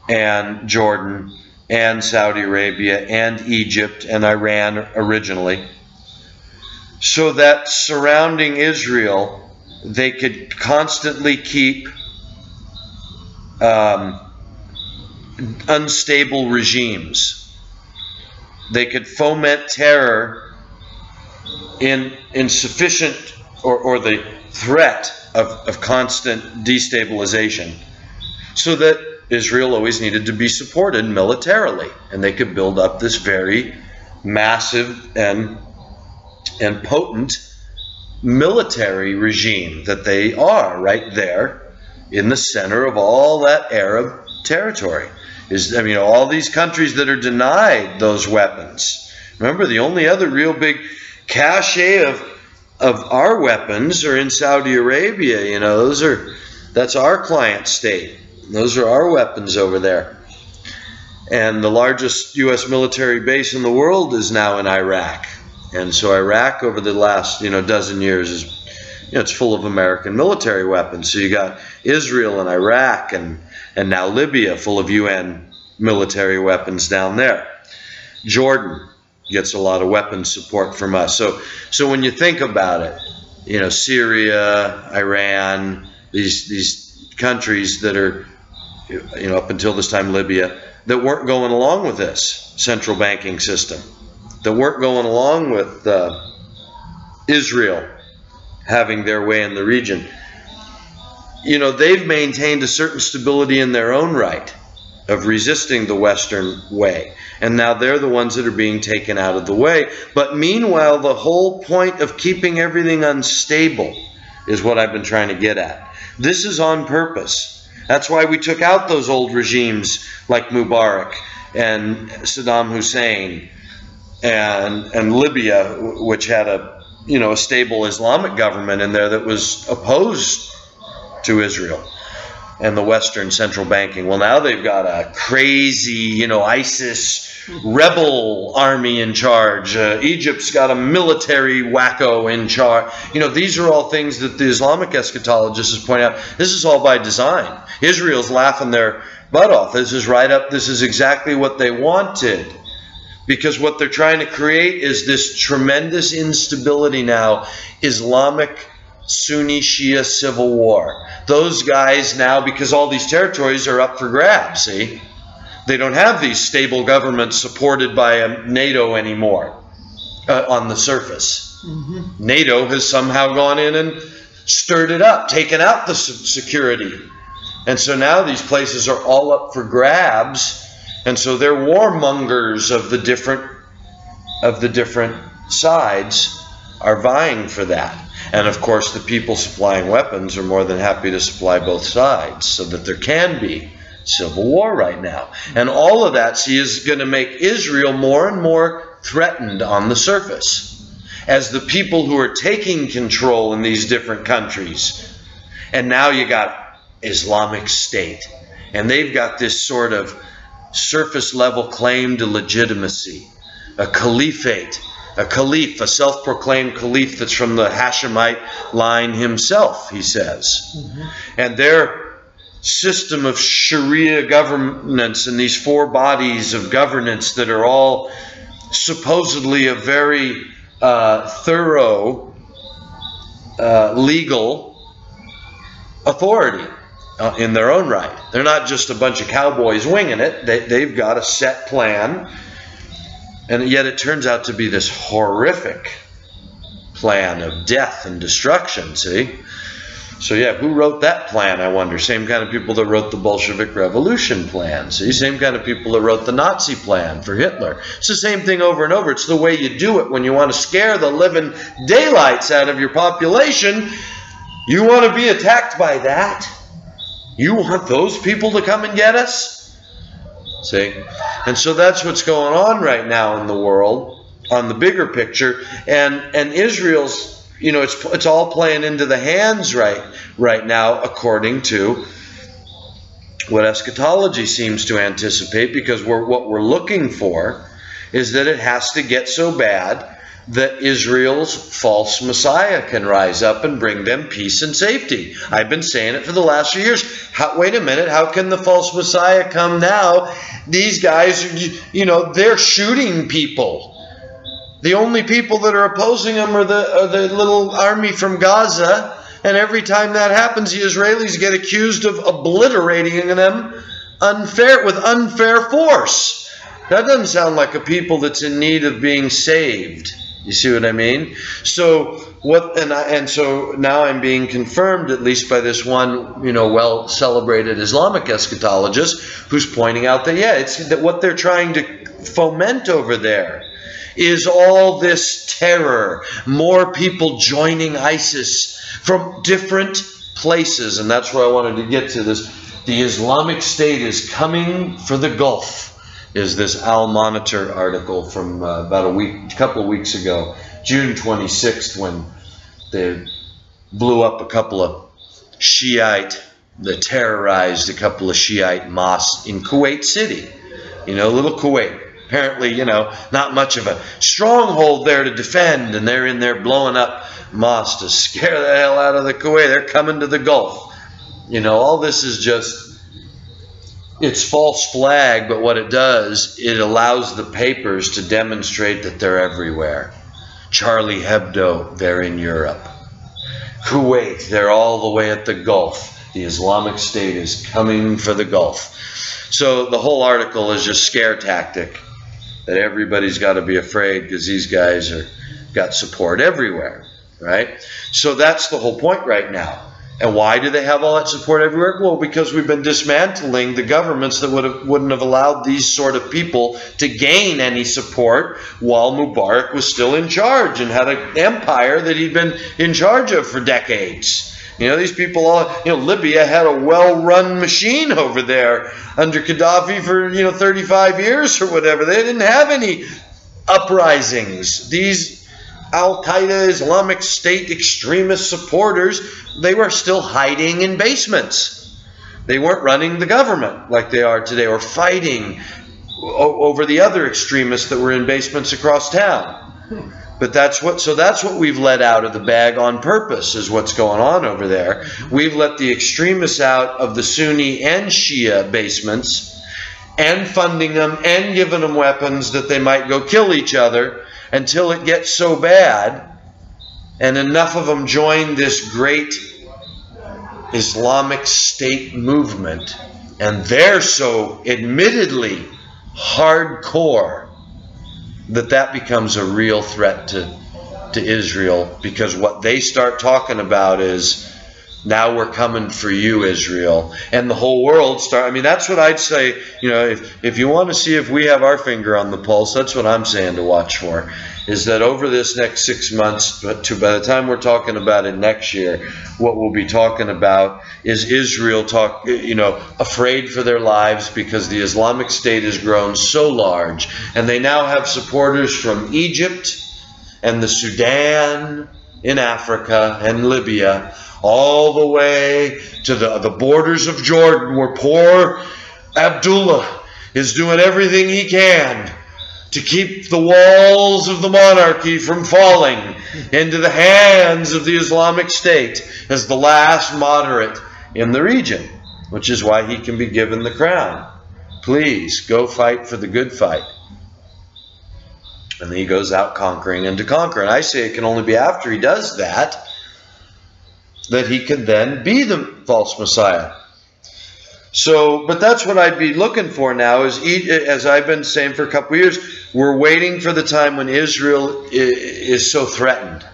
and Jordan and Saudi Arabia and Egypt and Iran originally, so that surrounding Israel they could constantly keep unstable regimes. They could foment terror in sufficient or the threat of constant destabilization, so that Israel always needed to be supported militarily, and they could build up this very massive and potent military regime that they are right there in the center of all that Arab territory. All these countries that are denied those weapons. Remember, the only other real big cache of our weapons are in Saudi Arabia. That's our client state. Those are our weapons over there. And the largest U.S. military base in the world is now in Iraq. And so Iraq, over the last dozen years, is it's full of American military weapons. So you got Israel and Iraq and now Libya, full of UN military weapons down there. Jordan gets a lot of weapons support from us. So when you think about it, Syria, Iran, these countries that are, up until this time, Libya, that weren't going along with this central banking system, that weren't going along with Israel having their way in the region. They've maintained a certain stability in their own right of resisting the Western way. And now they're the ones that are being taken out of the way. But meanwhile, the whole point of keeping everything unstable is what I've been trying to get at. This is on purpose. That's why we took out those old regimes like Mubarak and Saddam Hussein and Libya, which had a stable Islamic government in there that was opposed to Israel and the Western central banking. Well, now they've got a crazy, ISIS rebel army in charge. Egypt's got a military wacko in charge. These are all things that the Islamic eschatologists have pointed out. This is all by design. Israel's laughing their butt off. This is exactly what they wanted. Because what they're trying to create is this tremendous instability now, Islamic Sunni Shia civil war. Those guys now, because all these territories are up for grabs, see? They don't have these stable governments supported by NATO anymore on the surface. Mm-hmm. NATO has somehow gone in and stirred it up, taken out the security. And so now these places are all up for grabs. And so they're warmongers of the different sides are vying for that. And of course, the people supplying weapons are more than happy to supply both sides so that there can be civil war right now. And all of that, see, is going to make Israel more and more threatened on the surface as the people who are taking control in these different countries. And now you got Islamic State. And they've got this sort of surface level claim to legitimacy, a caliphate, a caliph, a self-proclaimed caliph that's from the Hashemite line himself, he says. Mm-hmm. And their system of Sharia governance and these four bodies of governance that are all supposedly a very thorough legal authority. In their own right. They're not just a bunch of cowboys winging it. They've got a set plan. And yet it turns out to be this horrific plan of death and destruction, see? So yeah, who wrote that plan, I wonder? Same kind of people that wrote the Bolshevik Revolution plan, see? Same kind of people that wrote the Nazi plan for Hitler. It's the same thing over and over. It's the way you do it when you want to scare the living daylights out of your population. You want to be attacked by that? You want those people to come and get us? See? And so that's what's going on right now in the world, on the bigger picture. And Israel's, it's all playing into the hands right now, according to what eschatology seems to anticipate, because what we're looking for is that it has to get so bad that Israel's false Messiah can rise up and bring them peace and safety. I've been saying it for the last few years. Wait a minute, how can the false Messiah come now? These guys, they're shooting people. The only people that are opposing them are the little army from Gaza. And every time that happens, the Israelis get accused of obliterating them with unfair force. That doesn't sound like a people that's in need of being saved. You see what I mean? So so now I'm being confirmed, at least by this one, well celebrated Islamic eschatologist, who's pointing out that it's that what they're trying to foment over there is all this terror, more people joining ISIS from different places, and that's where I wanted to get to this. The Islamic State is coming for the Gulf. Is this Al Monitor article from about a couple of weeks ago, June 26th, when they blew up a couple of Shiite that terrorized a couple of Shiite mosques in Kuwait City. You know, little Kuwait. Apparently, you know, not much of a stronghold there to defend, and they're in there blowing up mosques to scare the hell out of the Kuwait. They're coming to the Gulf. You know, all this is just, it's false flag, but what it does, it allows the papers to demonstrate that they're everywhere. Charlie Hebdo, they're in Europe. Kuwait, they're all the way at the Gulf. The Islamic State is coming for the Gulf. So the whole article is just scare tactic, that everybody's got to be afraid because these guys are got support everywhere, right? So that's the whole point right now. And why do they have all that support everywhere? Well, because we've been dismantling the governments that wouldn't have allowed these sort of people to gain any support while Mubarak was still in charge and had an empire that he'd been in charge of for decades. You know, these people all, you know, Libya had a well-run machine over there under Gaddafi for, you know, 35 years or whatever. They didn't have any uprisings. These Al-Qaeda, Islamic State extremist supporters, they were still hiding in basements. They weren't running the government like they are today, or fighting over the other extremists that were in basements across town. But that's what we've let out of the bag on purpose, is what's going on over there. We've let the extremists out of the Sunni and Shia basements, and funding them and giving them weapons that they might go kill each other, until it gets so bad and enough of them join this great Islamic State movement, and they're so admittedly hardcore that becomes a real threat to Israel, because what they start talking about is, now we're coming for you, Israel. And the whole world I mean, that's what I'd say, you know, if you want to see if we have our finger on the pulse, that's what I'm saying to watch for, is that over this next 6 months, by the time we're talking about it next year, what we'll be talking about is Israel afraid for their lives because the Islamic State has grown so large, and they now have supporters from Egypt and the Sudan in Africa and Libya, all the way to the borders of Jordan, where poor Abdullah is doing everything he can to keep the walls of the monarchy from falling into the hands of the Islamic State as the last moderate in the region, which is why he can be given the crown. Please go fight for the good fight. And he goes out conquering and to conquer. And I say it can only be after he does that he can then be the false Messiah. So, but that's what I'd be looking for now, is, as I've been saying for a couple of years, we're waiting for the time when Israel is so threatened.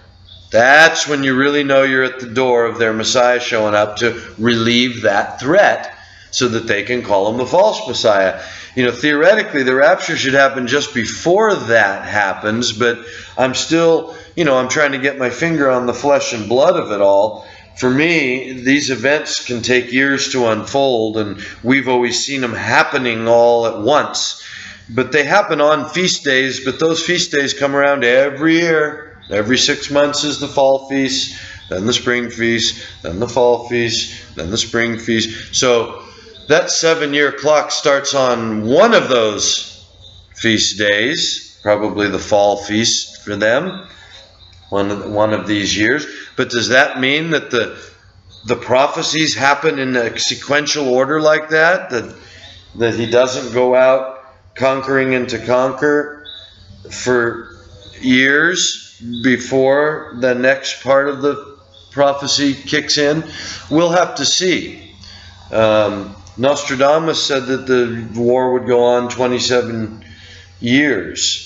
That's when you really know you're at the door of their Messiah showing up to relieve that threat, so that they can call him the false Messiah. You know, theoretically, the rapture should happen just before that happens, but I'm still, you know, I'm trying to get my finger on the flesh and blood of it all. For me, these events can take years to unfold, and we've always seen them happening all at once. But they happen on feast days, but those feast days come around every year. Every 6 months is the fall feast, then the spring feast, then the fall feast, then the spring feast. So that 7-year clock starts on one of those feast days, probably the fall feast for them, one of these years. But does that mean that the prophecies happen in a sequential order like that? That he doesn't go out conquering and to conquer for years before the next part of the prophecy kicks in? We'll have to see. Nostradamus said that the war would go on 27 years.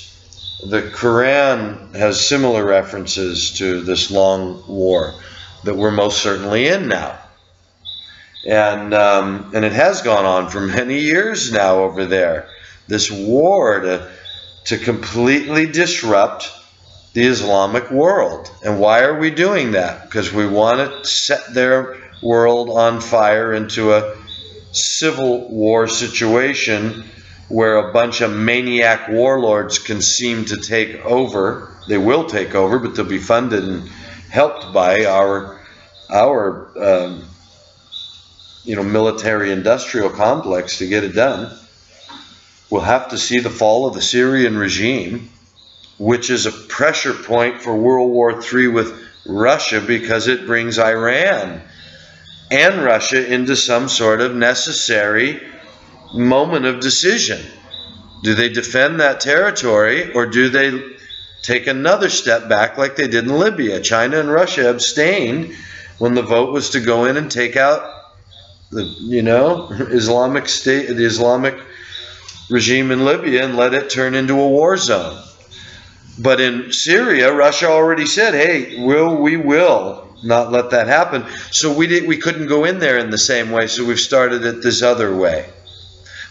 The Quran has similar references to this long war that we're most certainly in now. And it has gone on for many years now over there. This war to completely disrupt the Islamic world. And why are we doing that? Because we want to set their world on fire into a civil war situation where a bunch of maniac warlords can seem to take over. They will take over, but they'll be funded and helped by our military-industrial complex to get it done. We'll have to see the fall of the Syrian regime, which is a pressure point for World War III with Russia, because it brings Iran and Russia into some sort of necessary moment of decision. Do they defend that territory, or do they take another step back like they did in Libya? China and Russia abstained when the vote was to go in and take out the Islamic State, the Islamic regime in Libya, and let it turn into a war zone. But in Syria, Russia already said, hey, we will not let that happen. So we couldn't go in there in the same way, so we've started it this other way.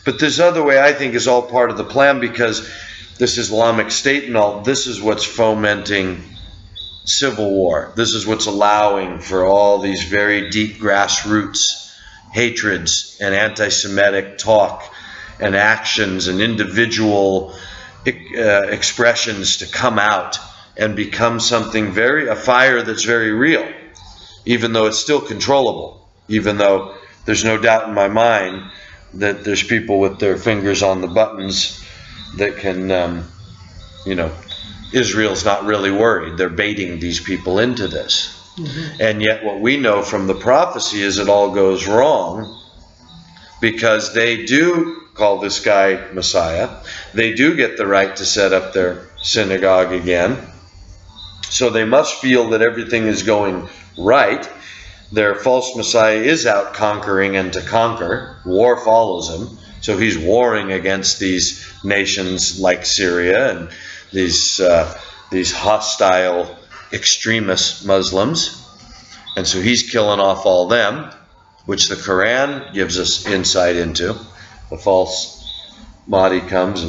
But this other way, I think, is all part of the plan, because this Islamic State and all, this is what's fomenting civil war. This is what's allowing for all these very deep grassroots hatreds and anti-Semitic talk and actions and individual expressions to come out and become something a fire that's very real, even though it's still controllable, even though there's no doubt in my mind that there's people with their fingers on the buttons that can, Israel's not really worried. They're baiting these people into this. Mm-hmm. And yet what we know from the prophecy is it all goes wrong, because they do call this guy Messiah. They do get the right to set up their synagogue again. So they must feel that everything is going right. Their false Messiah is out conquering and to conquer. War follows him. So he's warring against these nations like Syria and these hostile extremist Muslims. And so he's killing off all them, which the Quran gives us insight into. The false Mahdi comes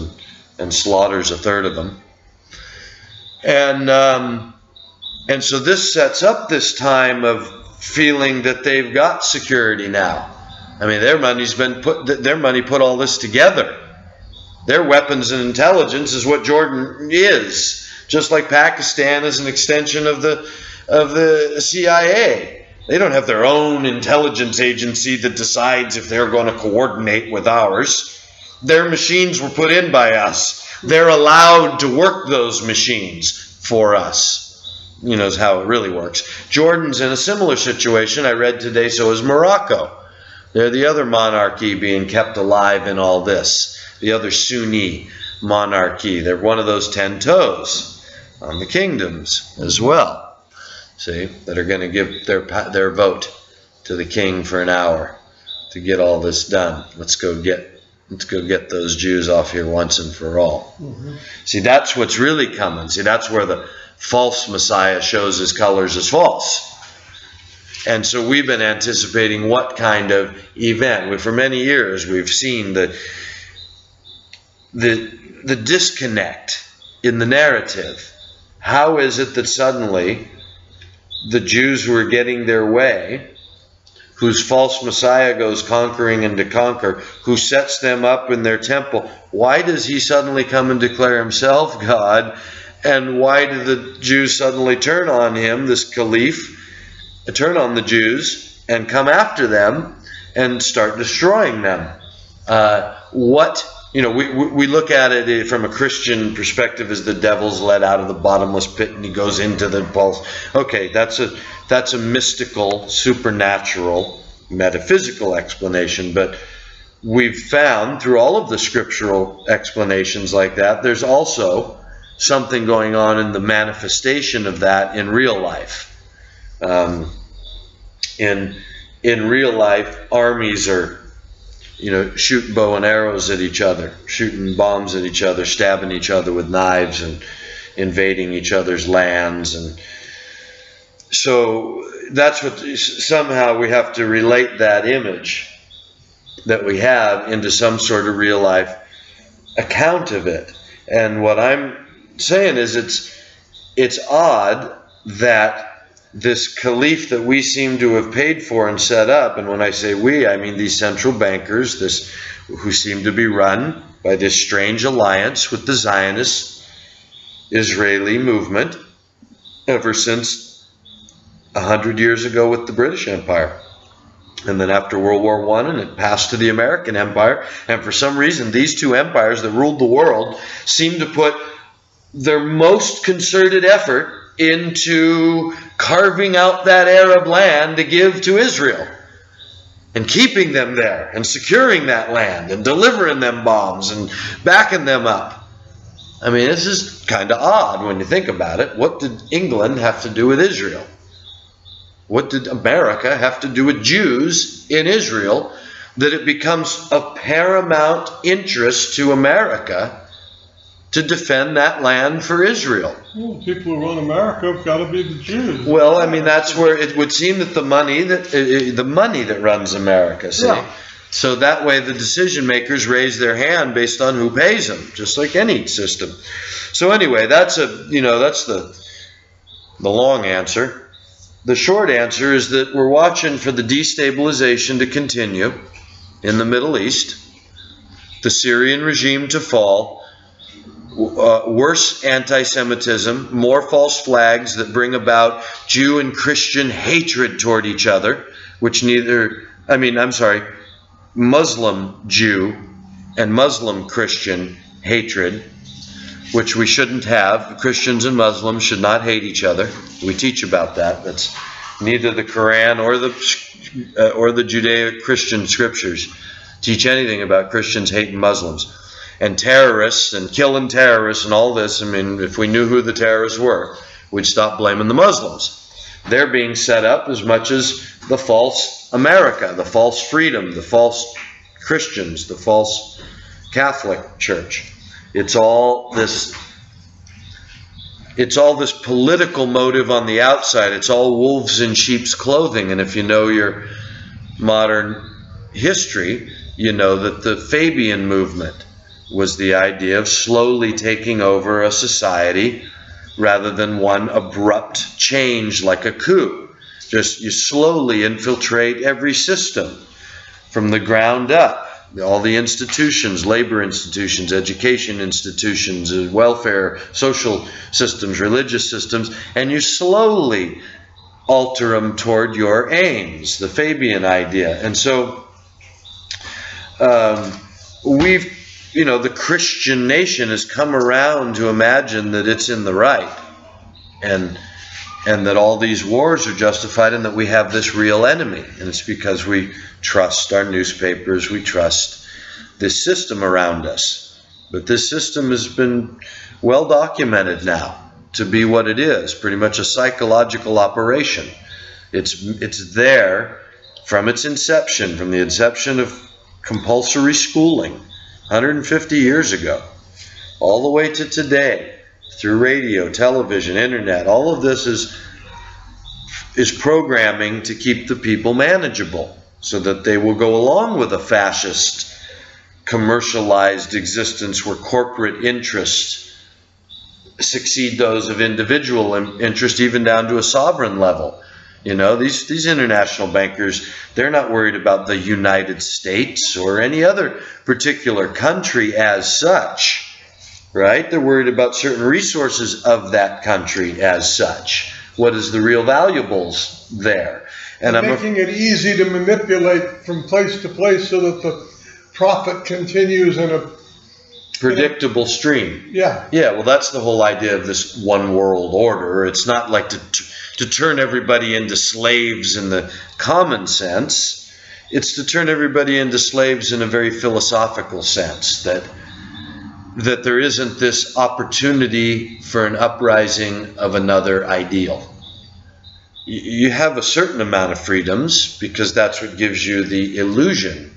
and slaughters a third of them. And so this sets up this time of feeling that they've got security now. I mean, their money put all this together. Their weapons and intelligence is what Jordan is, just like Pakistan is an extension of the CIA. They don't have their own intelligence agency that decides if they're going to coordinate with ours. Their machines were put in by us. They're allowed to work those machines for us. Is how it really works. Jordan's in a similar situation. I read today, so is Morocco. They're the other monarchy being kept alive in all this. The other Sunni monarchy. They're one of those 10 toes on the kingdoms as well. See, that are going to give their vote to the king for an hour to get all this done. Let's go get those Jews off here once and for all. Mm-hmm. See, that's what's really coming. See, that's where the false Messiah shows his colors as false. And so we've been anticipating what kind of event. For many years we've seen the disconnect in the narrative. How is it that suddenly the Jews who are getting their way, whose false Messiah goes conquering and to conquer, who sets them up in their temple, why does he suddenly come and declare himself God? And why do the Jews suddenly turn on him, this caliph, turn on the Jews and come after them and start destroying them? We look at it from a Christian perspective as the devil's let out of the bottomless pit and he goes into the pulse. Okay, that's a mystical, supernatural, metaphysical explanation, but we've found through all of the scriptural explanations like that, there's also something going on in the manifestation of that in real life. In real life, armies are shooting bow and arrows at each other, shooting bombs at each other, stabbing each other with knives and invading each other's lands. And so that's what, somehow we have to relate that image that we have into some sort of real life account of it. And what I'm saying is it's odd that this caliph that we seem to have paid for and set up, and when I say we, I mean these central bankers, who seem to be run by this strange alliance with the Zionist Israeli movement ever since 100 years ago with the British Empire. And then after World War I, and it passed to the American Empire. And for some reason, these two empires that ruled the world seemed to put their most concerted effort into carving out that Arab land to give to Israel, and keeping them there, and securing that land, and delivering them bombs, and backing them up. I mean, this is kind of odd when you think about it. What did England have to do with Israel? What did America have to do with Jews in Israel, that it becomes of paramount interest to America to defend that land for Israel? Well, people who run America have got to be the Jews. Well, I mean, that's where it would seem that the money that runs America, see? Yeah. So that way the decision makers raise their hand based on who pays them, just like any system. So anyway, that's the long answer. The short answer is that we're watching for the destabilization to continue in the Middle East, the Syrian regime to fall, worse anti-Semitism, more false flags that bring about Jew and Christian hatred toward each other, which Muslim Jew and Muslim Christian hatred, which we shouldn't have. Christians and Muslims should not hate each other. We teach about that. That's neither the Quran or the Judeo-Christian scriptures teach anything about Christians hating Muslims. And terrorists and killing terrorists and all this. I mean, if we knew who the terrorists were, we'd stop blaming the Muslims. They're being set up as much as the false America, the false freedom, the false Christians, the false Catholic Church. It's all this political motive on the outside. It's all wolves in sheep's clothing. And if you know your modern history, you know that the Fabian movement was the idea of slowly taking over a society rather than one abrupt change like a coup. Just you slowly infiltrate every system from the ground up. All the institutions, labor institutions, education institutions, welfare, social systems, religious systems, and you slowly alter them toward your aims, the Fabian idea. And so the Christian nation has come around to imagine that it's in the right, and that all these wars are justified, and that we have this real enemy. And it's because we trust our newspapers, we trust this system around us. But this system has been well documented now to be what it is, pretty much a psychological operation. It's there from its inception, from the inception of compulsory schooling 150 years ago, all the way to today, through radio, television, internet. All of this is programming to keep the people manageable so that they will go along with a fascist, commercialized existence where corporate interests succeed those of individual interest, even down to a sovereign level. You know, these international bankers, they're not worried about the United States or any other particular country as such. Right? They're worried about certain resources of that country as such. What is the real valuables there? And making it easy to manipulate from place to place so that the profit continues in a predictable stream. Yeah. Yeah, well, that's the whole idea of this one world order. It's not like to turn everybody into slaves in the common sense. It's to turn everybody into slaves in a very philosophical sense, that there isn't this opportunity for an uprising of another ideal. You have a certain amount of freedoms because that's what gives you the illusion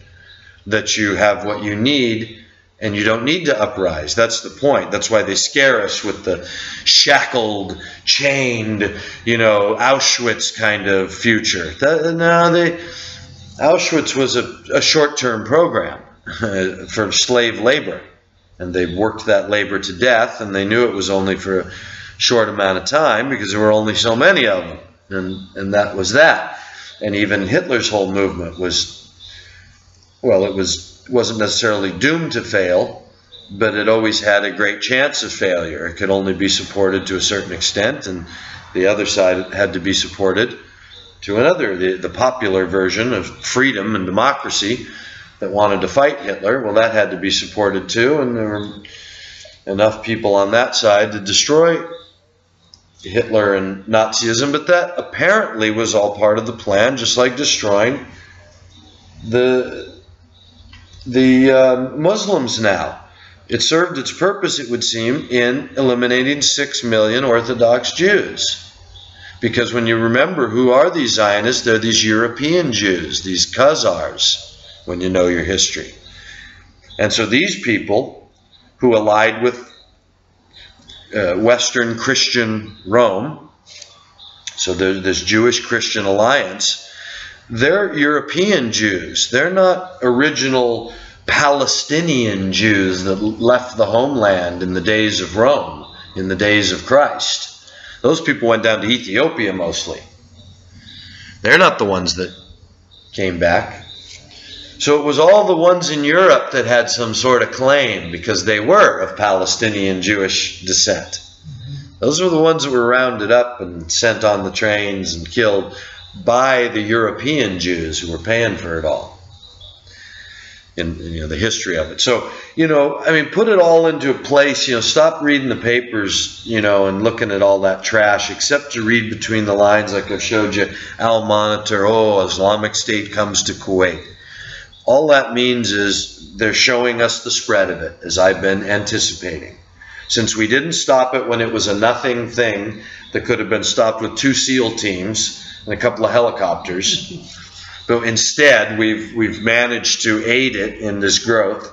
that you have what you need and you don't need to uprise. That's the point. That's why they scare us with the shackled, chained, Auschwitz kind of future. Auschwitz was a short-term program for slave labor. And they worked that labor to death, and they knew it was only for a short amount of time because there were only so many of them. And that was that. And even Hitler's whole movement wasn't necessarily doomed to fail, but it always had a great chance of failure. It could only be supported to a certain extent, and the other side had to be supported to another, the popular version of freedom and democracy that wanted to fight Hitler. Well, that had to be supported too, and there were enough people on that side to destroy Hitler and Nazism, but that apparently was all part of the plan, just like destroying the Muslims now. It served its purpose, it would seem, in eliminating 6 million Orthodox Jews. Because when you remember who are these Zionists, they're these European Jews, these Khazars, when you know your history. And so these people who allied with Western Christian Rome, so there's this Jewish-Christian alliance, they're European Jews. They're not original Palestinian Jews that left the homeland in the days of Rome, in the days of Christ. Those people went down to Ethiopia mostly. They're not the ones that came back. So it was all the ones in Europe that had some sort of claim because they were of Palestinian Jewish descent. Those were the ones that were rounded up and sent on the trains and killed by the European Jews who were paying for it all. In the history of it. So, I mean, put it all into a place, stop reading the papers, and looking at all that trash, except to read between the lines like I've showed you, Al Monitor, Islamic State comes to Kuwait. All that means is they're showing us the spread of it, as I've been anticipating. Since we didn't stop it when it was a nothing thing that could have been stopped with 2 SEAL teams and a couple of helicopters, but instead we've managed to aid it in this growth.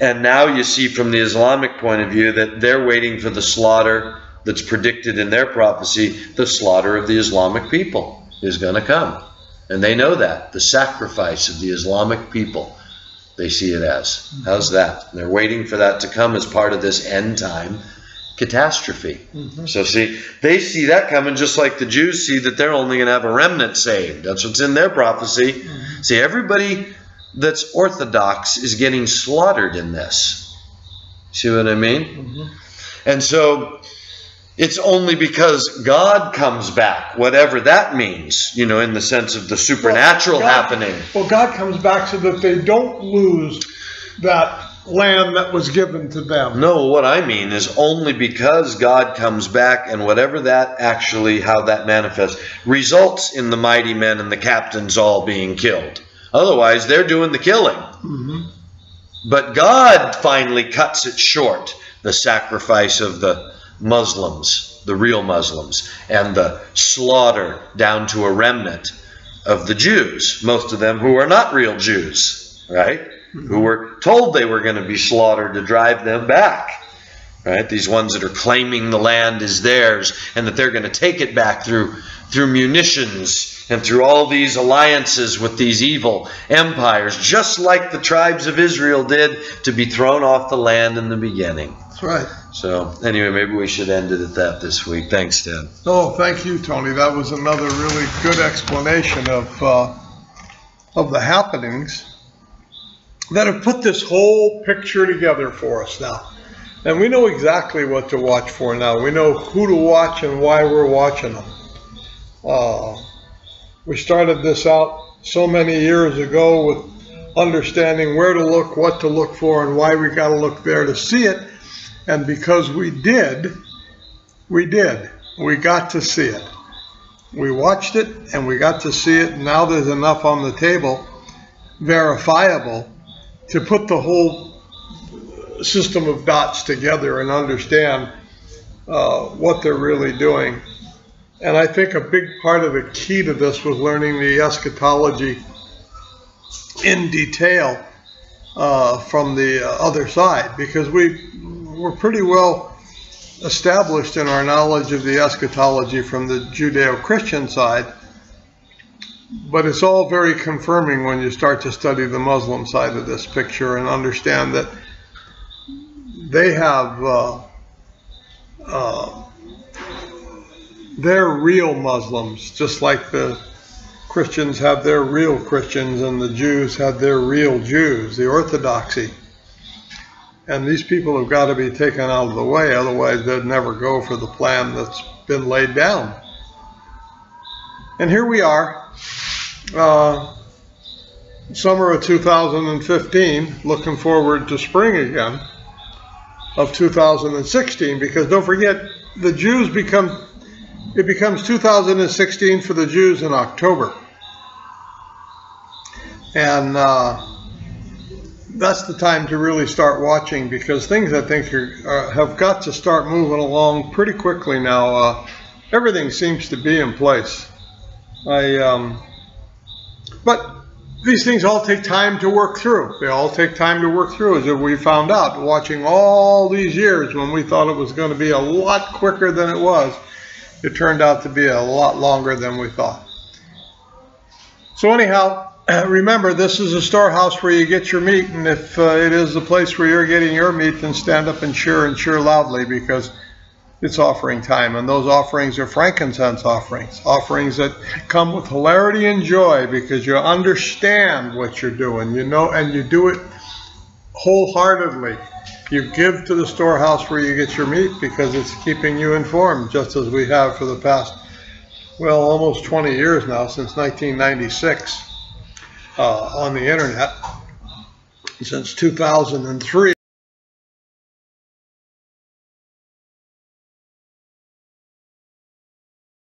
And now you see from the Islamic point of view that they're waiting for the slaughter that's predicted in their prophecy. The slaughter of the Islamic people is going to come. And they know that. The sacrifice of the Islamic people, they see it as. How's that? They're waiting for that to come as part of this end time catastrophe. So see, they see that coming just like the Jews see that they're only going to have a remnant saved. That's what's in their prophecy. See, everybody that's Orthodox is getting slaughtered in this. See what I mean? And so it's only because God comes back, whatever that means, in the sense of the supernatural happening. Well, God comes back so that they don't lose that land that was given to them. No, what I mean is only because God comes back, and whatever that actually, how that manifests, results in the mighty men and the captains all being killed. Otherwise, they're doing the killing. But God finally cuts it short, the sacrifice of the Muslims, the real Muslims, and the slaughter down to a remnant of the Jews, most of them who are not real Jews, right? Who were told they were going to be slaughtered to drive them back, right? These ones that are claiming the land is theirs and that they're going to take it back through munitions and through all these alliances with these evil empires, just like the tribes of Israel did, to be thrown off the land in the beginning. That's right. So anyway, maybe we should end it at that this week. Thanks, Ted. Oh, thank you, Tony. That was another really good explanation of the happenings that have put this whole picture together for us now. And we know exactly what to watch for now. We know who to watch and why we're watching them. We started this out so many years ago with understanding where to look, what to look for, and why we got to look there to see it. And because we did, we got to see it. We watched it and we got to see it. Now there's enough on the table, verifiable, to put the whole system of dots together and understand what they're really doing. And I think a big part of the key to this was learning the eschatology in detail from the other side, because we're pretty well established in our knowledge of the eschatology from the Judeo-Christian side, but it's all very confirming when you start to study the Muslim side of this picture and understand that they have their real Muslims, just like the Christians have their real Christians and the Jews have their real Jews, the Orthodoxy. And these people have got to be taken out of the way, otherwise they'd never go for the plan that's been laid down. And here we are, summer of 2015, looking forward to spring again of 2016, because don't forget, the Jews it becomes 2016 for the Jews in October. And that's the time to really start watching, because things I think have got to start moving along pretty quickly now. Everything seems to be in place. But these things all take time to work through. They all take time to work through, as we found out watching all these years when we thought it was going to be a lot quicker than it was. It turned out to be a lot longer than we thought. So anyhow, remember, this is a storehouse where you get your meat, and if it is the place where you're getting your meat, then stand up and cheer loudly, because it's offering time, and those offerings are frankincense offerings, offerings that come with hilarity and joy, because you understand what you're doing, you know, and you do it wholeheartedly. You give to the storehouse where you get your meat, because it's keeping you informed, just as we have for the past, well, almost 20 years now, since 1996, on the internet, since 2003.